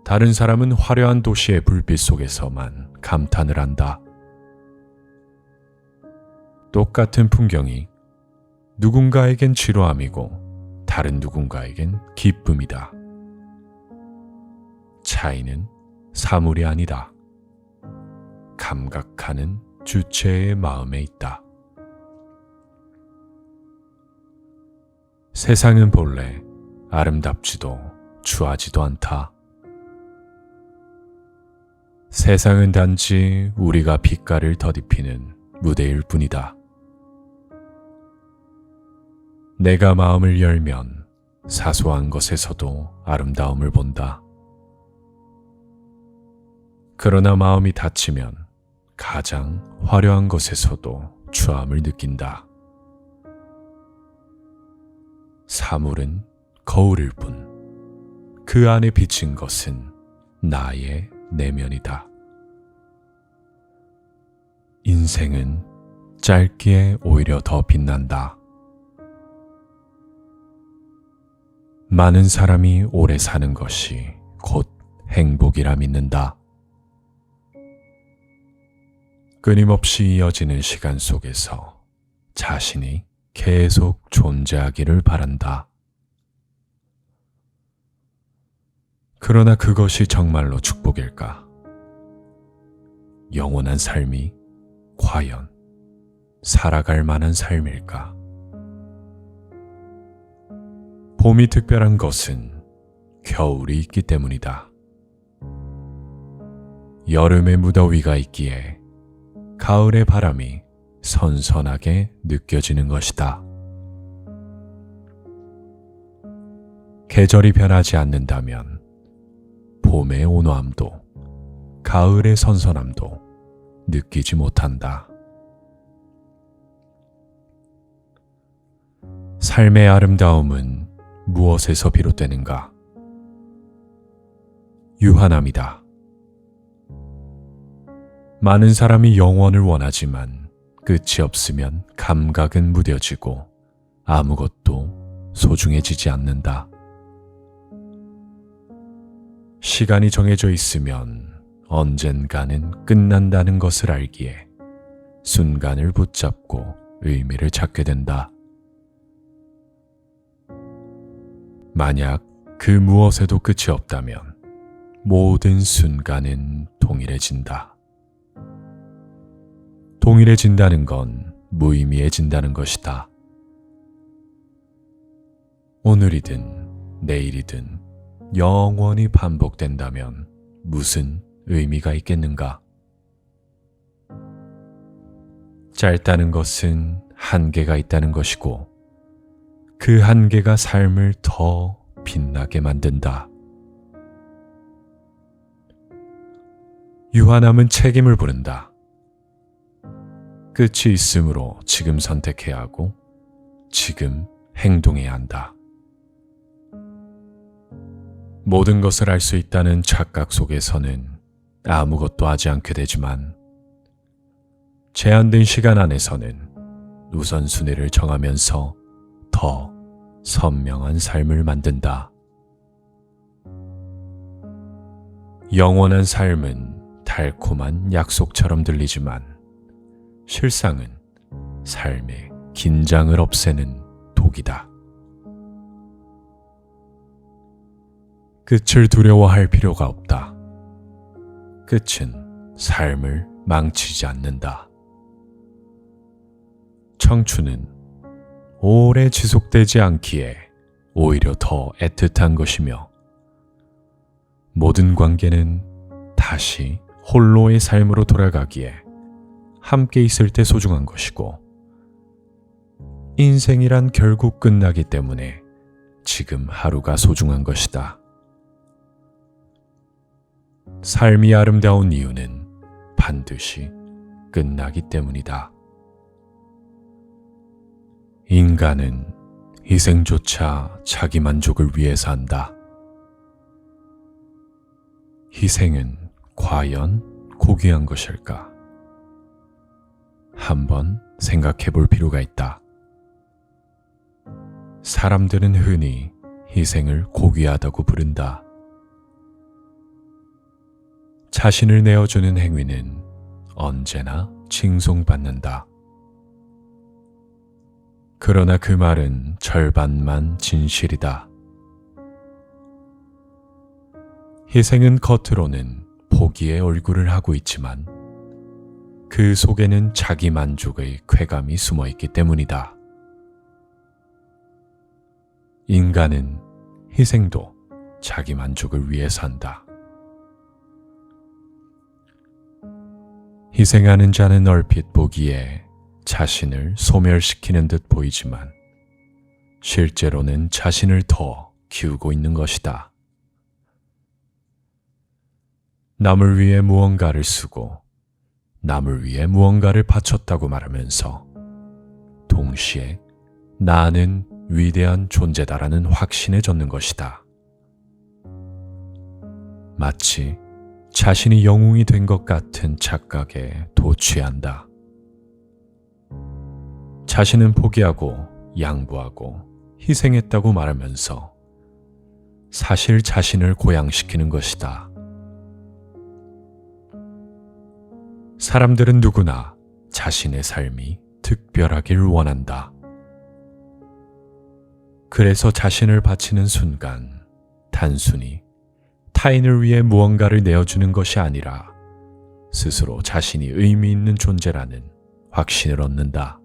Speaker 1: 다른 사람은 화려한 도시의 불빛 속에서만 감탄을 한다. 똑같은 풍경이 누군가에겐 지루함이고 다른 누군가에겐 기쁨이다. 차이는 사물이 아니다. 감각하는 주체의 마음에 있다. 세상은 본래 아름답지도 추하지도 않다. 세상은 단지 우리가 빛깔을 더딥히는 무대일 뿐이다. 내가 마음을 열면 사소한 것에서도 아름다움을 본다. 그러나 마음이 닫히면 가장 화려한 것에서도 추함을 느낀다. 사물은 거울일 뿐, 그 안에 비친 것은 나의 내면이다. 인생은 짧기에 오히려 더 빛난다. 많은 사람이 오래 사는 것이 곧 행복이라 믿는다. 끊임없이 이어지는 시간 속에서 자신이 계속 존재하기를 바란다. 그러나 그것이 정말로 축복일까? 영원한 삶이 과연 살아갈 만한 삶일까? 봄이 특별한 것은 겨울이 있기 때문이다. 여름의 무더위가 있기에 가을의 바람이 선선하게 느껴지는 것이다. 계절이 변하지 않는다면 봄의 온화함도 가을의 선선함도 느끼지 못한다. 삶의 아름다움은 무엇에서 비롯되는가? 유한함이다. 많은 사람이 영원을 원하지만 끝이 없으면 감각은 무뎌지고 아무것도 소중해지지 않는다. 시간이 정해져 있으면 언젠가는 끝난다는 것을 알기에 순간을 붙잡고 의미를 찾게 된다. 만약 그 무엇에도 끝이 없다면 모든 순간은 동일해진다. 동일해진다는 건 무의미해진다는 것이다. 오늘이든 내일이든 영원히 반복된다면 무슨 의미가 있겠는가? 짧다는 것은 한계가 있다는 것이고 그 한계가 삶을 더 빛나게 만든다. 유한함은 책임을 부른다. 끝이 있으므로 지금 선택해야 하고 지금 행동해야 한다. 모든 것을 알 수 있다는 착각 속에서는 아무것도 하지 않게 되지만 제한된 시간 안에서는 우선순위를 정하면서 더 선명한 삶을 만든다. 영원한 삶은 달콤한 약속처럼 들리지만 실상은 삶의 긴장을 없애는 독이다. 끝을 두려워할 필요가 없다. 끝은 삶을 망치지 않는다. 청춘은 오래 지속되지 않기에 오히려 더 애틋한 것이며 모든 관계는 다시 홀로의 삶으로 돌아가기에 함께 있을 때 소중한 것이고 인생이란 결국 끝나기 때문에 지금 하루가 소중한 것이다. 삶이 아름다운 이유는 반드시 끝나기 때문이다. 인간은 희생조차 자기 만족을 위해서 한다. 희생은 과연 고귀한 것일까? 한번 생각해 볼 필요가 있다. 사람들은 흔히 희생을 고귀하다고 부른다. 자신을 내어주는 행위는 언제나 칭송받는다. 그러나 그 말은 절반만 진실이다. 희생은 겉으로는 포기의 얼굴을 하고 있지만 그 속에는 자기 만족의 쾌감이 숨어 있기 때문이다. 인간은 희생도 자기 만족을 위해서 한다. 희생하는 자는 얼핏 보기에 자신을 소멸시키는 듯 보이지만 실제로는 자신을 더 키우고 있는 것이다. 남을 위해 무언가를 쓰고 남을 위해 무언가를 바쳤다고 말하면서 동시에 나는 위대한 존재다라는 확신에 젖는 것이다. 마치 자신이 영웅이 된 것 같은 착각에 도취한다. 자신은 포기하고 양보하고 희생했다고 말하면서 사실 자신을 고양시키는 것이다. 사람들은 누구나 자신의 삶이 특별하길 원한다. 그래서 자신을 바치는 순간 단순히 타인을 위해 무언가를 내어주는 것이 아니라 스스로 자신이 의미 있는 존재라는 확신을 얻는다.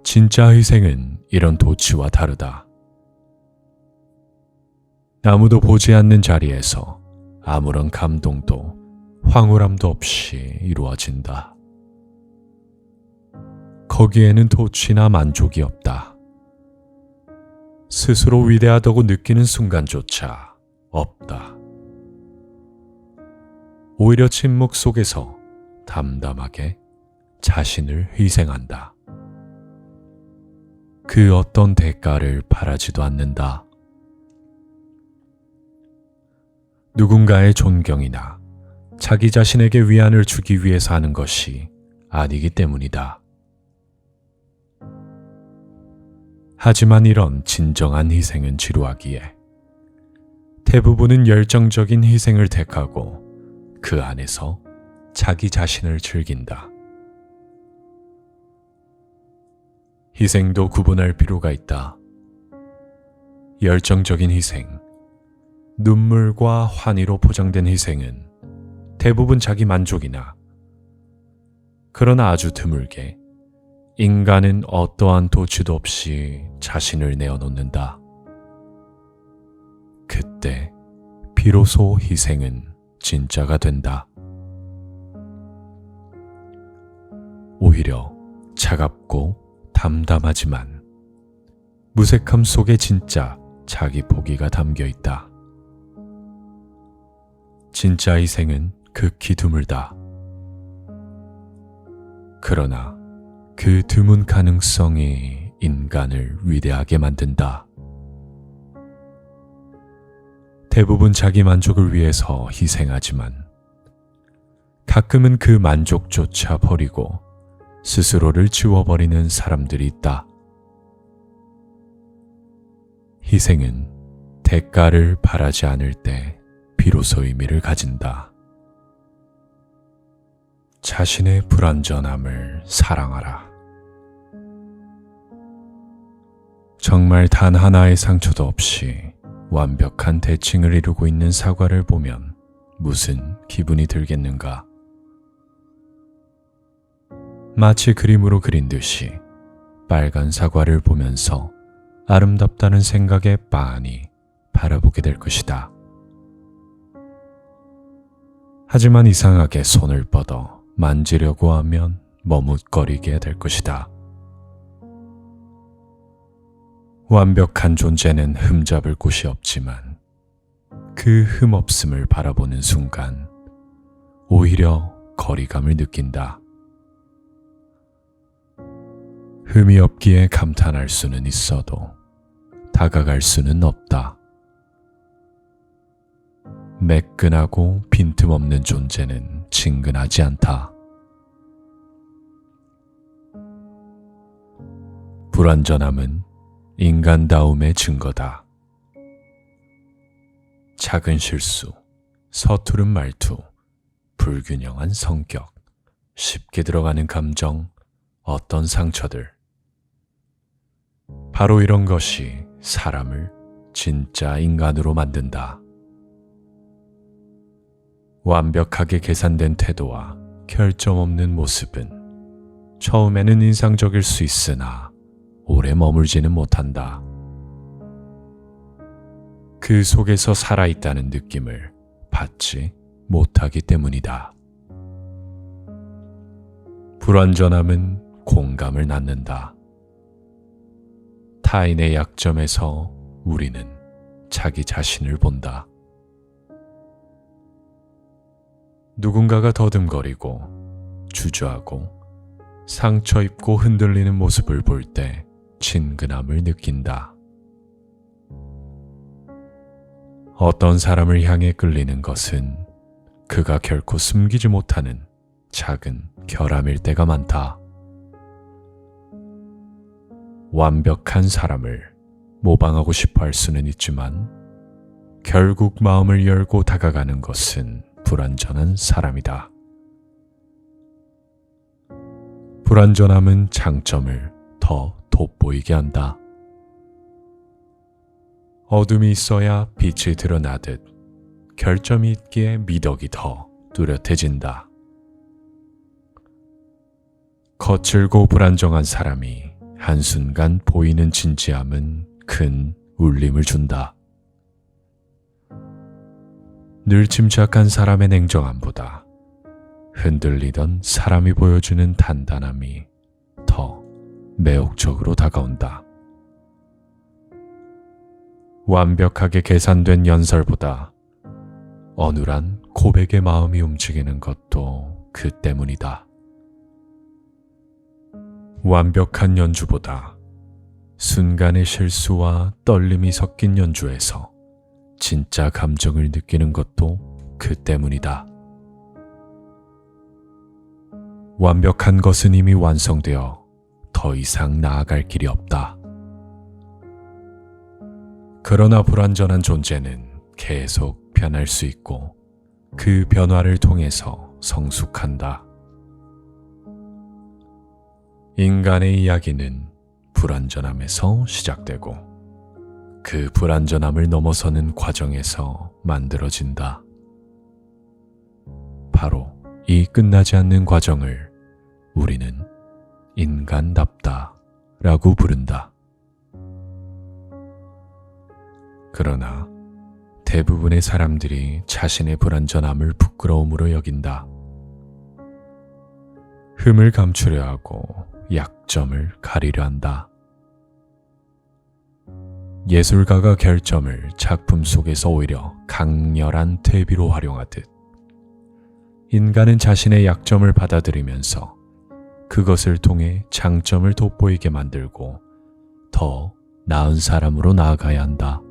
Speaker 1: 진짜 희생은 이런 도취와 다르다. 아무도 보지 않는 자리에서 아무런 감동도 황홀함도 없이 이루어진다. 거기에는 도취나 만족이 없다. 스스로 위대하다고 느끼는 순간조차 없다. 오히려 침묵 속에서 담담하게 자신을 희생한다. 그 어떤 대가를 바라지도 않는다. 누군가의 존경이나 자기 자신에게 위안을 주기 위해서 하는 것이 아니기 때문이다. 하지만 이런 진정한 희생은 지루하기에 대부분은 열정적인 희생을 택하고 그 안에서 자기 자신을 즐긴다. 희생도 구분할 필요가 있다. 열정적인 희생, 눈물과 환희로 포장된 희생은 대부분 자기 만족이나 그러나 아주 드물게 인간은 어떠한 도취도 없이 자신을 내어놓는다. 그때 비로소 희생은 진짜가 된다. 오히려 차갑고 담담하지만 무색함 속에 진짜 자기 포기가 담겨 있다. 진짜 희생은 극히 드물다. 그러나 그 드문 가능성이 인간을 위대하게 만든다. 대부분 자기 만족을 위해서 희생하지만 가끔은 그 만족조차 버리고 스스로를 지워버리는 사람들이 있다. 희생은 대가를 바라지 않을 때 비로소 의미를 가진다. 자신의 불완전함을 사랑하라. 정말 단 하나의 상처도 없이 완벽한 대칭을 이루고 있는 사과를 보면 무슨 기분이 들겠는가? 마치 그림으로 그린 듯이 빨간 사과를 보면서 아름답다는 생각에 빤히 바라보게 될 것이다. 하지만 이상하게 손을 뻗어 만지려고 하면 머뭇거리게 될 것이다. 완벽한 존재는 흠잡을 곳이 없지만 그 흠없음을 바라보는 순간 오히려 거리감을 느낀다. 흠이 없기에 감탄할 수는 있어도 다가갈 수는 없다. 매끈하고 빈틈없는 존재는 친근하지 않다. 불완전함은 인간다움의 증거다. 작은 실수, 서투른 말투, 불균형한 성격, 쉽게 들어가는 감정, 어떤 상처들. 바로 이런 것이 사람을 진짜 인간으로 만든다. 완벽하게 계산된 태도와 결점 없는 모습은 처음에는 인상적일 수 있으나 오래 머물지는 못한다. 그 속에서 살아있다는 느낌을 받지 못하기 때문이다. 불완전함은 공감을 낳는다. 타인의 약점에서 우리는 자기 자신을 본다. 누군가가 더듬거리고 주저하고 상처 입고 흔들리는 모습을 볼 때 친근함을 느낀다. 어떤 사람을 향해 끌리는 것은 그가 결코 숨기지 못하는 작은 결함일 때가 많다. 완벽한 사람을 모방하고 싶어 할 수는 있지만 결국 마음을 열고 다가가는 것은 불완전한 사람이다. 불완전함은 장점을 더 돋보이게 한다. 어둠이 있어야 빛이 드러나듯 결점이 있기에 미덕이 더 뚜렷해진다. 거칠고 불안정한 사람이 한순간 보이는 진지함은 큰 울림을 준다. 늘 침착한 사람의 냉정함보다 흔들리던 사람이 보여주는 단단함이 더 매혹적으로 다가온다. 완벽하게 계산된 연설보다 어눌한 고백의 마음이 움직이는 것도 그 때문이다. 완벽한 연주보다 순간의 실수와 떨림이 섞인 연주에서 진짜 감정을 느끼는 것도 그 때문이다. 완벽한 것은 이미 완성되어 더 이상 나아갈 길이 없다. 그러나 불완전한 존재는 계속 변할 수 있고 그 변화를 통해서 성숙한다. 인간의 이야기는 불완전함에서 시작되고 그 불완전함을 넘어서는 과정에서 만들어진다. 바로 이 끝나지 않는 과정을 우리는 인간답다 라고 부른다. 그러나 대부분의 사람들이 자신의 불완전함을 부끄러움으로 여긴다. 흠을 감추려 하고 약점을 가리려 한다. 예술가가 결점을 작품 속에서 오히려 강렬한 퇴비로 활용하듯 인간은 자신의 약점을 받아들이면서 그것을 통해 장점을 돋보이게 만들고 더 나은 사람으로 나아가야 한다.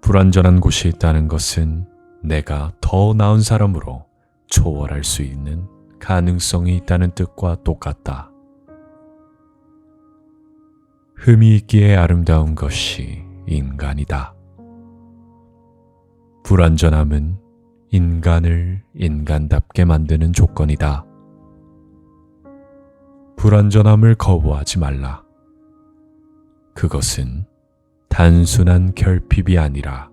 Speaker 1: 불완전한 곳이 있다는 것은 내가 더 나은 사람으로 초월할 수 있는 가능성이 있다는 뜻과 똑같다. 흠이 있기에 아름다운 것이 인간이다. 불완전함은 인간을 인간답게 만드는 조건이다. 불완전함을 거부하지 말라. 그것은 단순한 결핍이 아니라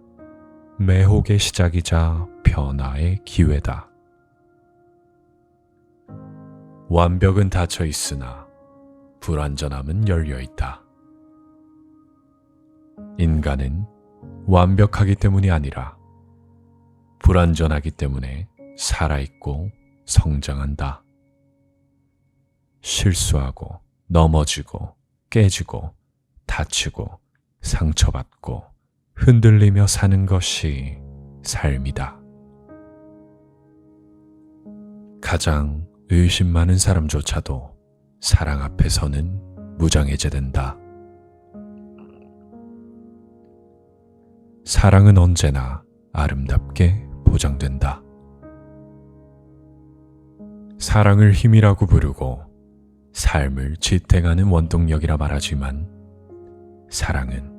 Speaker 1: 매혹의 시작이자 변화의 기회다. 완벽은 닫혀 있으나 불완전함은 열려 있다. 인간은 완벽하기 때문이 아니라 불완전하기 때문에 살아있고 성장한다. 실수하고 넘어지고 깨지고 다치고 상처받고 흔들리며 사는 것이 삶이다. 가장 의심 많은 사람조차도 사랑 앞에서는 무장해제된다. 사랑은 언제나 아름답게 보장된다. 사랑을 힘이라고 부르고 삶을 지탱하는 원동력이라 말하지만 사랑은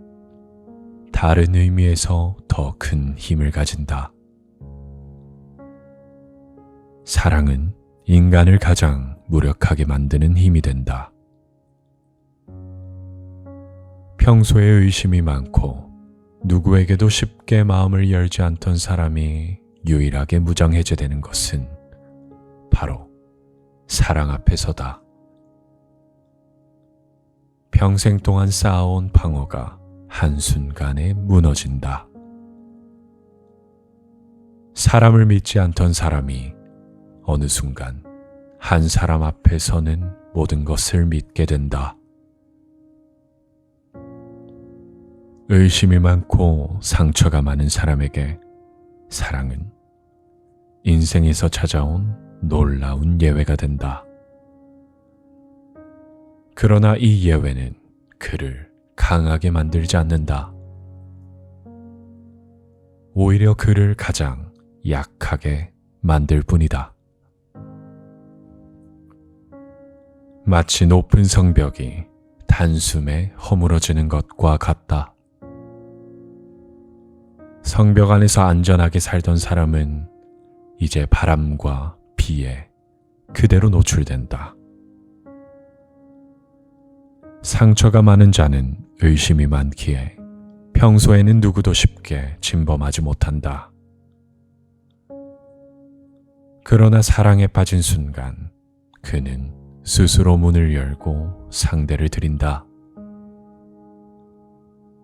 Speaker 1: 다른 의미에서 더 큰 힘을 가진다. 사랑은 인간을 가장 무력하게 만드는 힘이 된다. 평소에 의심이 많고 누구에게도 쉽게 마음을 열지 않던 사람이 유일하게 무장해제되는 것은 바로 사랑 앞에서다. 평생 동안 쌓아온 방어가 한순간에 무너진다. 사람을 믿지 않던 사람이 어느 순간 한 사람 앞에서는 모든 것을 믿게 된다. 의심이 많고 상처가 많은 사람에게 사랑은 인생에서 찾아온 놀라운 예외가 된다. 그러나 이 예외는 그를 강하게 만들지 않는다. 오히려 그를 가장 약하게 만들 뿐이다. 마치 높은 성벽이 단숨에 허물어지는 것과 같다. 성벽 안에서 안전하게 살던 사람은 이제 바람과 비에 그대로 노출된다. 상처가 많은 자는 의심이 많기에 평소에는 누구도 쉽게 침범하지 못한다. 그러나 사랑에 빠진 순간 그는 스스로 문을 열고 상대를 들인다.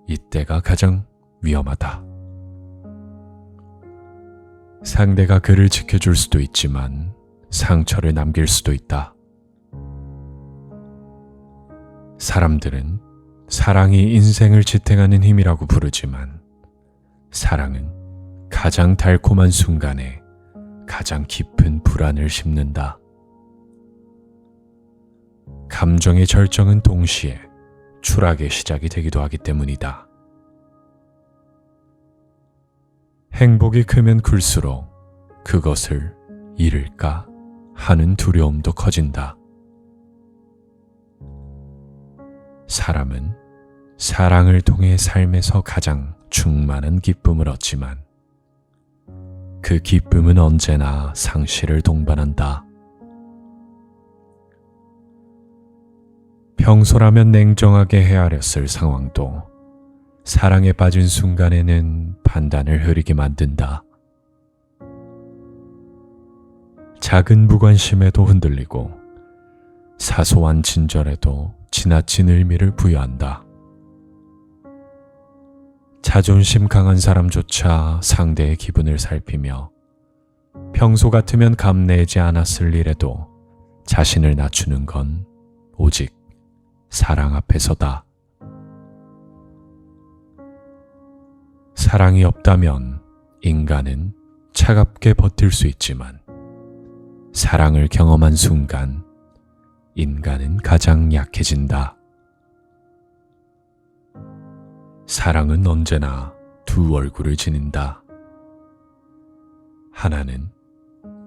Speaker 1: 이때가 가장 위험하다. 상대가 그를 지켜줄 수도 있지만 상처를 남길 수도 있다. 사람들은 사랑이 인생을 지탱하는 힘이라고 부르지만 사랑은 가장 달콤한 순간에 가장 깊은 불안을 심는다. 감정의 절정은 동시에 추락의 시작이 되기도 하기 때문이다. 행복이 크면 클수록 그것을 잃을까 하는 두려움도 커진다. 사람은 사랑을 통해 삶에서 가장 충만한 기쁨을 얻지만 그 기쁨은 언제나 상실을 동반한다. 평소라면 냉정하게 헤아렸을 상황도 사랑에 빠진 순간에는 판단을 흐리게 만든다. 작은 무관심에도 흔들리고 사소한 친절에도 지나친 의미를 부여한다. 자존심 강한 사람조차 상대의 기분을 살피며 평소 같으면 감내지 않았을 일에도 자신을 낮추는 건 오직 사랑 앞에서다. 사랑이 없다면 인간은 차갑게 버틸 수 있지만 사랑을 경험한 순간 인간은 가장 약해진다. 사랑은 언제나 두 얼굴을 지닌다. 하나는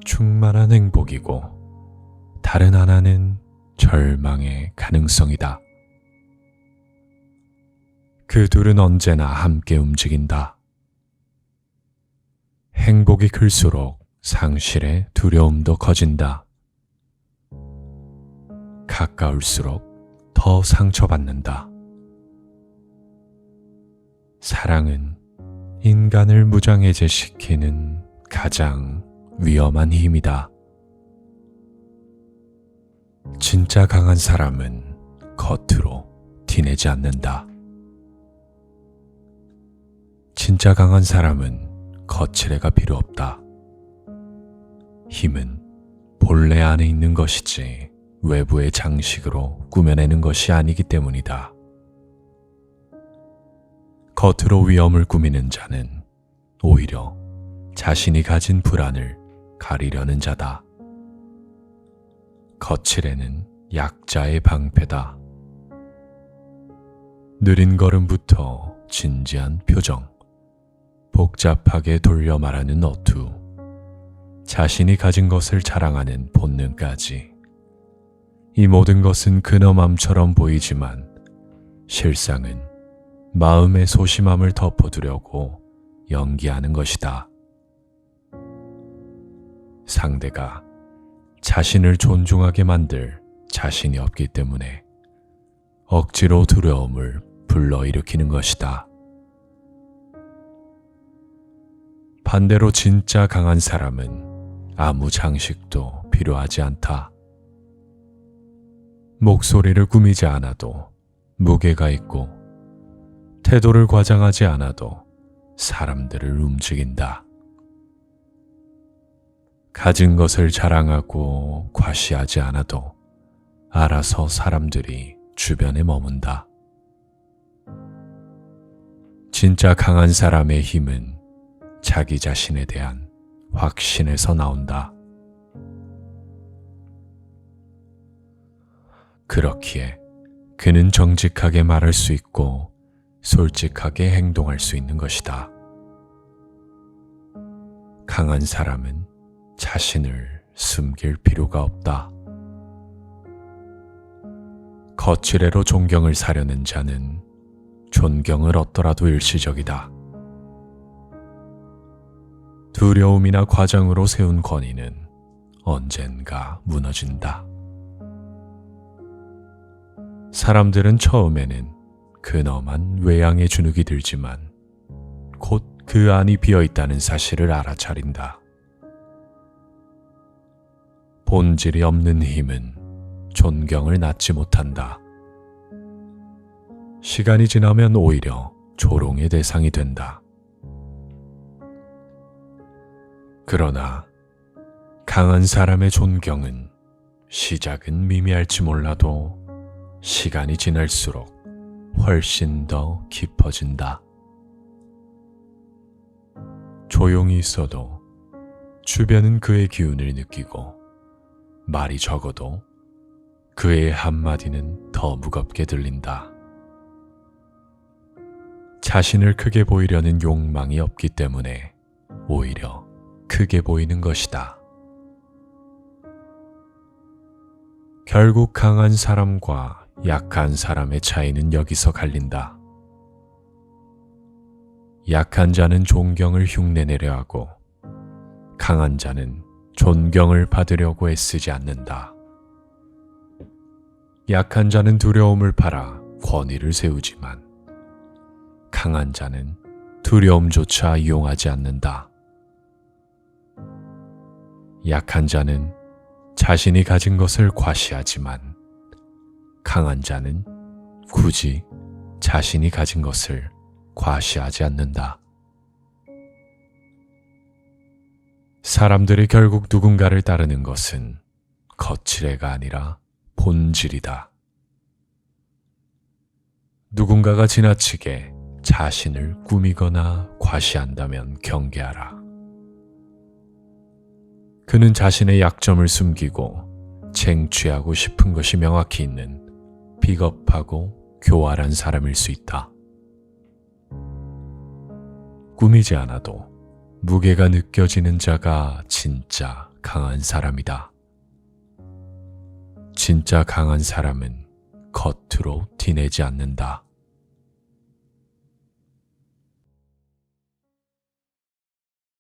Speaker 1: 충만한 행복이고 다른 하나는 절망의 가능성이다. 그 둘은 언제나 함께 움직인다. 행복이 클수록 상실의 두려움도 커진다. 가까울수록 더 상처받는다. 사랑은 인간을 무장해제시키는 가장 위험한 힘이다. 진짜 강한 사람은 겉으로 티내지 않는다. 진짜 강한 사람은 거칠애가 필요 없다. 힘은 본래 안에 있는 것이지 외부의 장식으로 꾸며내는 것이 아니기 때문이다. 겉으로 위험을 꾸미는 자는 오히려 자신이 가진 불안을 가리려는 자다. 거칠애는 약자의 방패다. 느린 걸음부터 진지한 표정, 복잡하게 돌려 말하는 어투, 자신이 가진 것을 자랑하는 본능까지. 이 모든 것은 근엄함처럼 보이지만 실상은 마음의 소심함을 덮어두려고 연기하는 것이다. 상대가 자신을 존중하게 만들 자신이 없기 때문에 억지로 두려움을 불러일으키는 것이다. 반대로 진짜 강한 사람은 아무 장식도 필요하지 않다. 목소리를 꾸미지 않아도 무게가 있고 태도를 과장하지 않아도 사람들을 움직인다. 가진 것을 자랑하고 과시하지 않아도 알아서 사람들이 주변에 머문다. 진짜 강한 사람의 힘은 자기 자신에 대한 확신에서 나온다. 그렇기에 그는 정직하게 말할 수 있고 솔직하게 행동할 수 있는 것이다. 강한 사람은 자신을 숨길 필요가 없다. 거칠애로 존경을 사려는 자는 존경을 얻더라도 일시적이다. 두려움이나 과장으로 세운 권위는 언젠가 무너진다. 사람들은 처음에는 근엄한 외양의 주눅이 들지만 곧 그 안이 비어있다는 사실을 알아차린다. 본질이 없는 힘은 존경을 낳지 못한다. 시간이 지나면 오히려 조롱의 대상이 된다. 그러나 강한 사람의 존경은 시작은 미미할지 몰라도 시간이 지날수록 훨씬 더 깊어진다. 조용히 있어도 주변은 그의 기운을 느끼고 말이 적어도 그의 한마디는 더 무겁게 들린다. 자신을 크게 보이려는 욕망이 없기 때문에 오히려 크게 보이는 것이다. 결국 강한 사람과 약한 사람의 차이는 여기서 갈린다. 약한 자는 존경을 흉내내려 하고 강한 자는 존경을 받으려고 애쓰지 않는다. 약한 자는 두려움을 팔아 권위를 세우지만 강한 자는 두려움조차 이용하지 않는다. 약한 자는 자신이 가진 것을 과시하지만 강한 자는 굳이 자신이 가진 것을 과시하지 않는다. 사람들이 결국 누군가를 따르는 것은 거칠애가 아니라 본질이다. 누군가가 지나치게 자신을 꾸미거나 과시한다면 경계하라. 그는 자신의 약점을 숨기고 쟁취하고 싶은 것이 명확히 있는 비겁하고 교활한 사람일 수 있다. 꾸미지 않아도 무게가 느껴지는 자가 진짜 강한 사람이다. 진짜 강한 사람은 겉으로 티내지 않는다.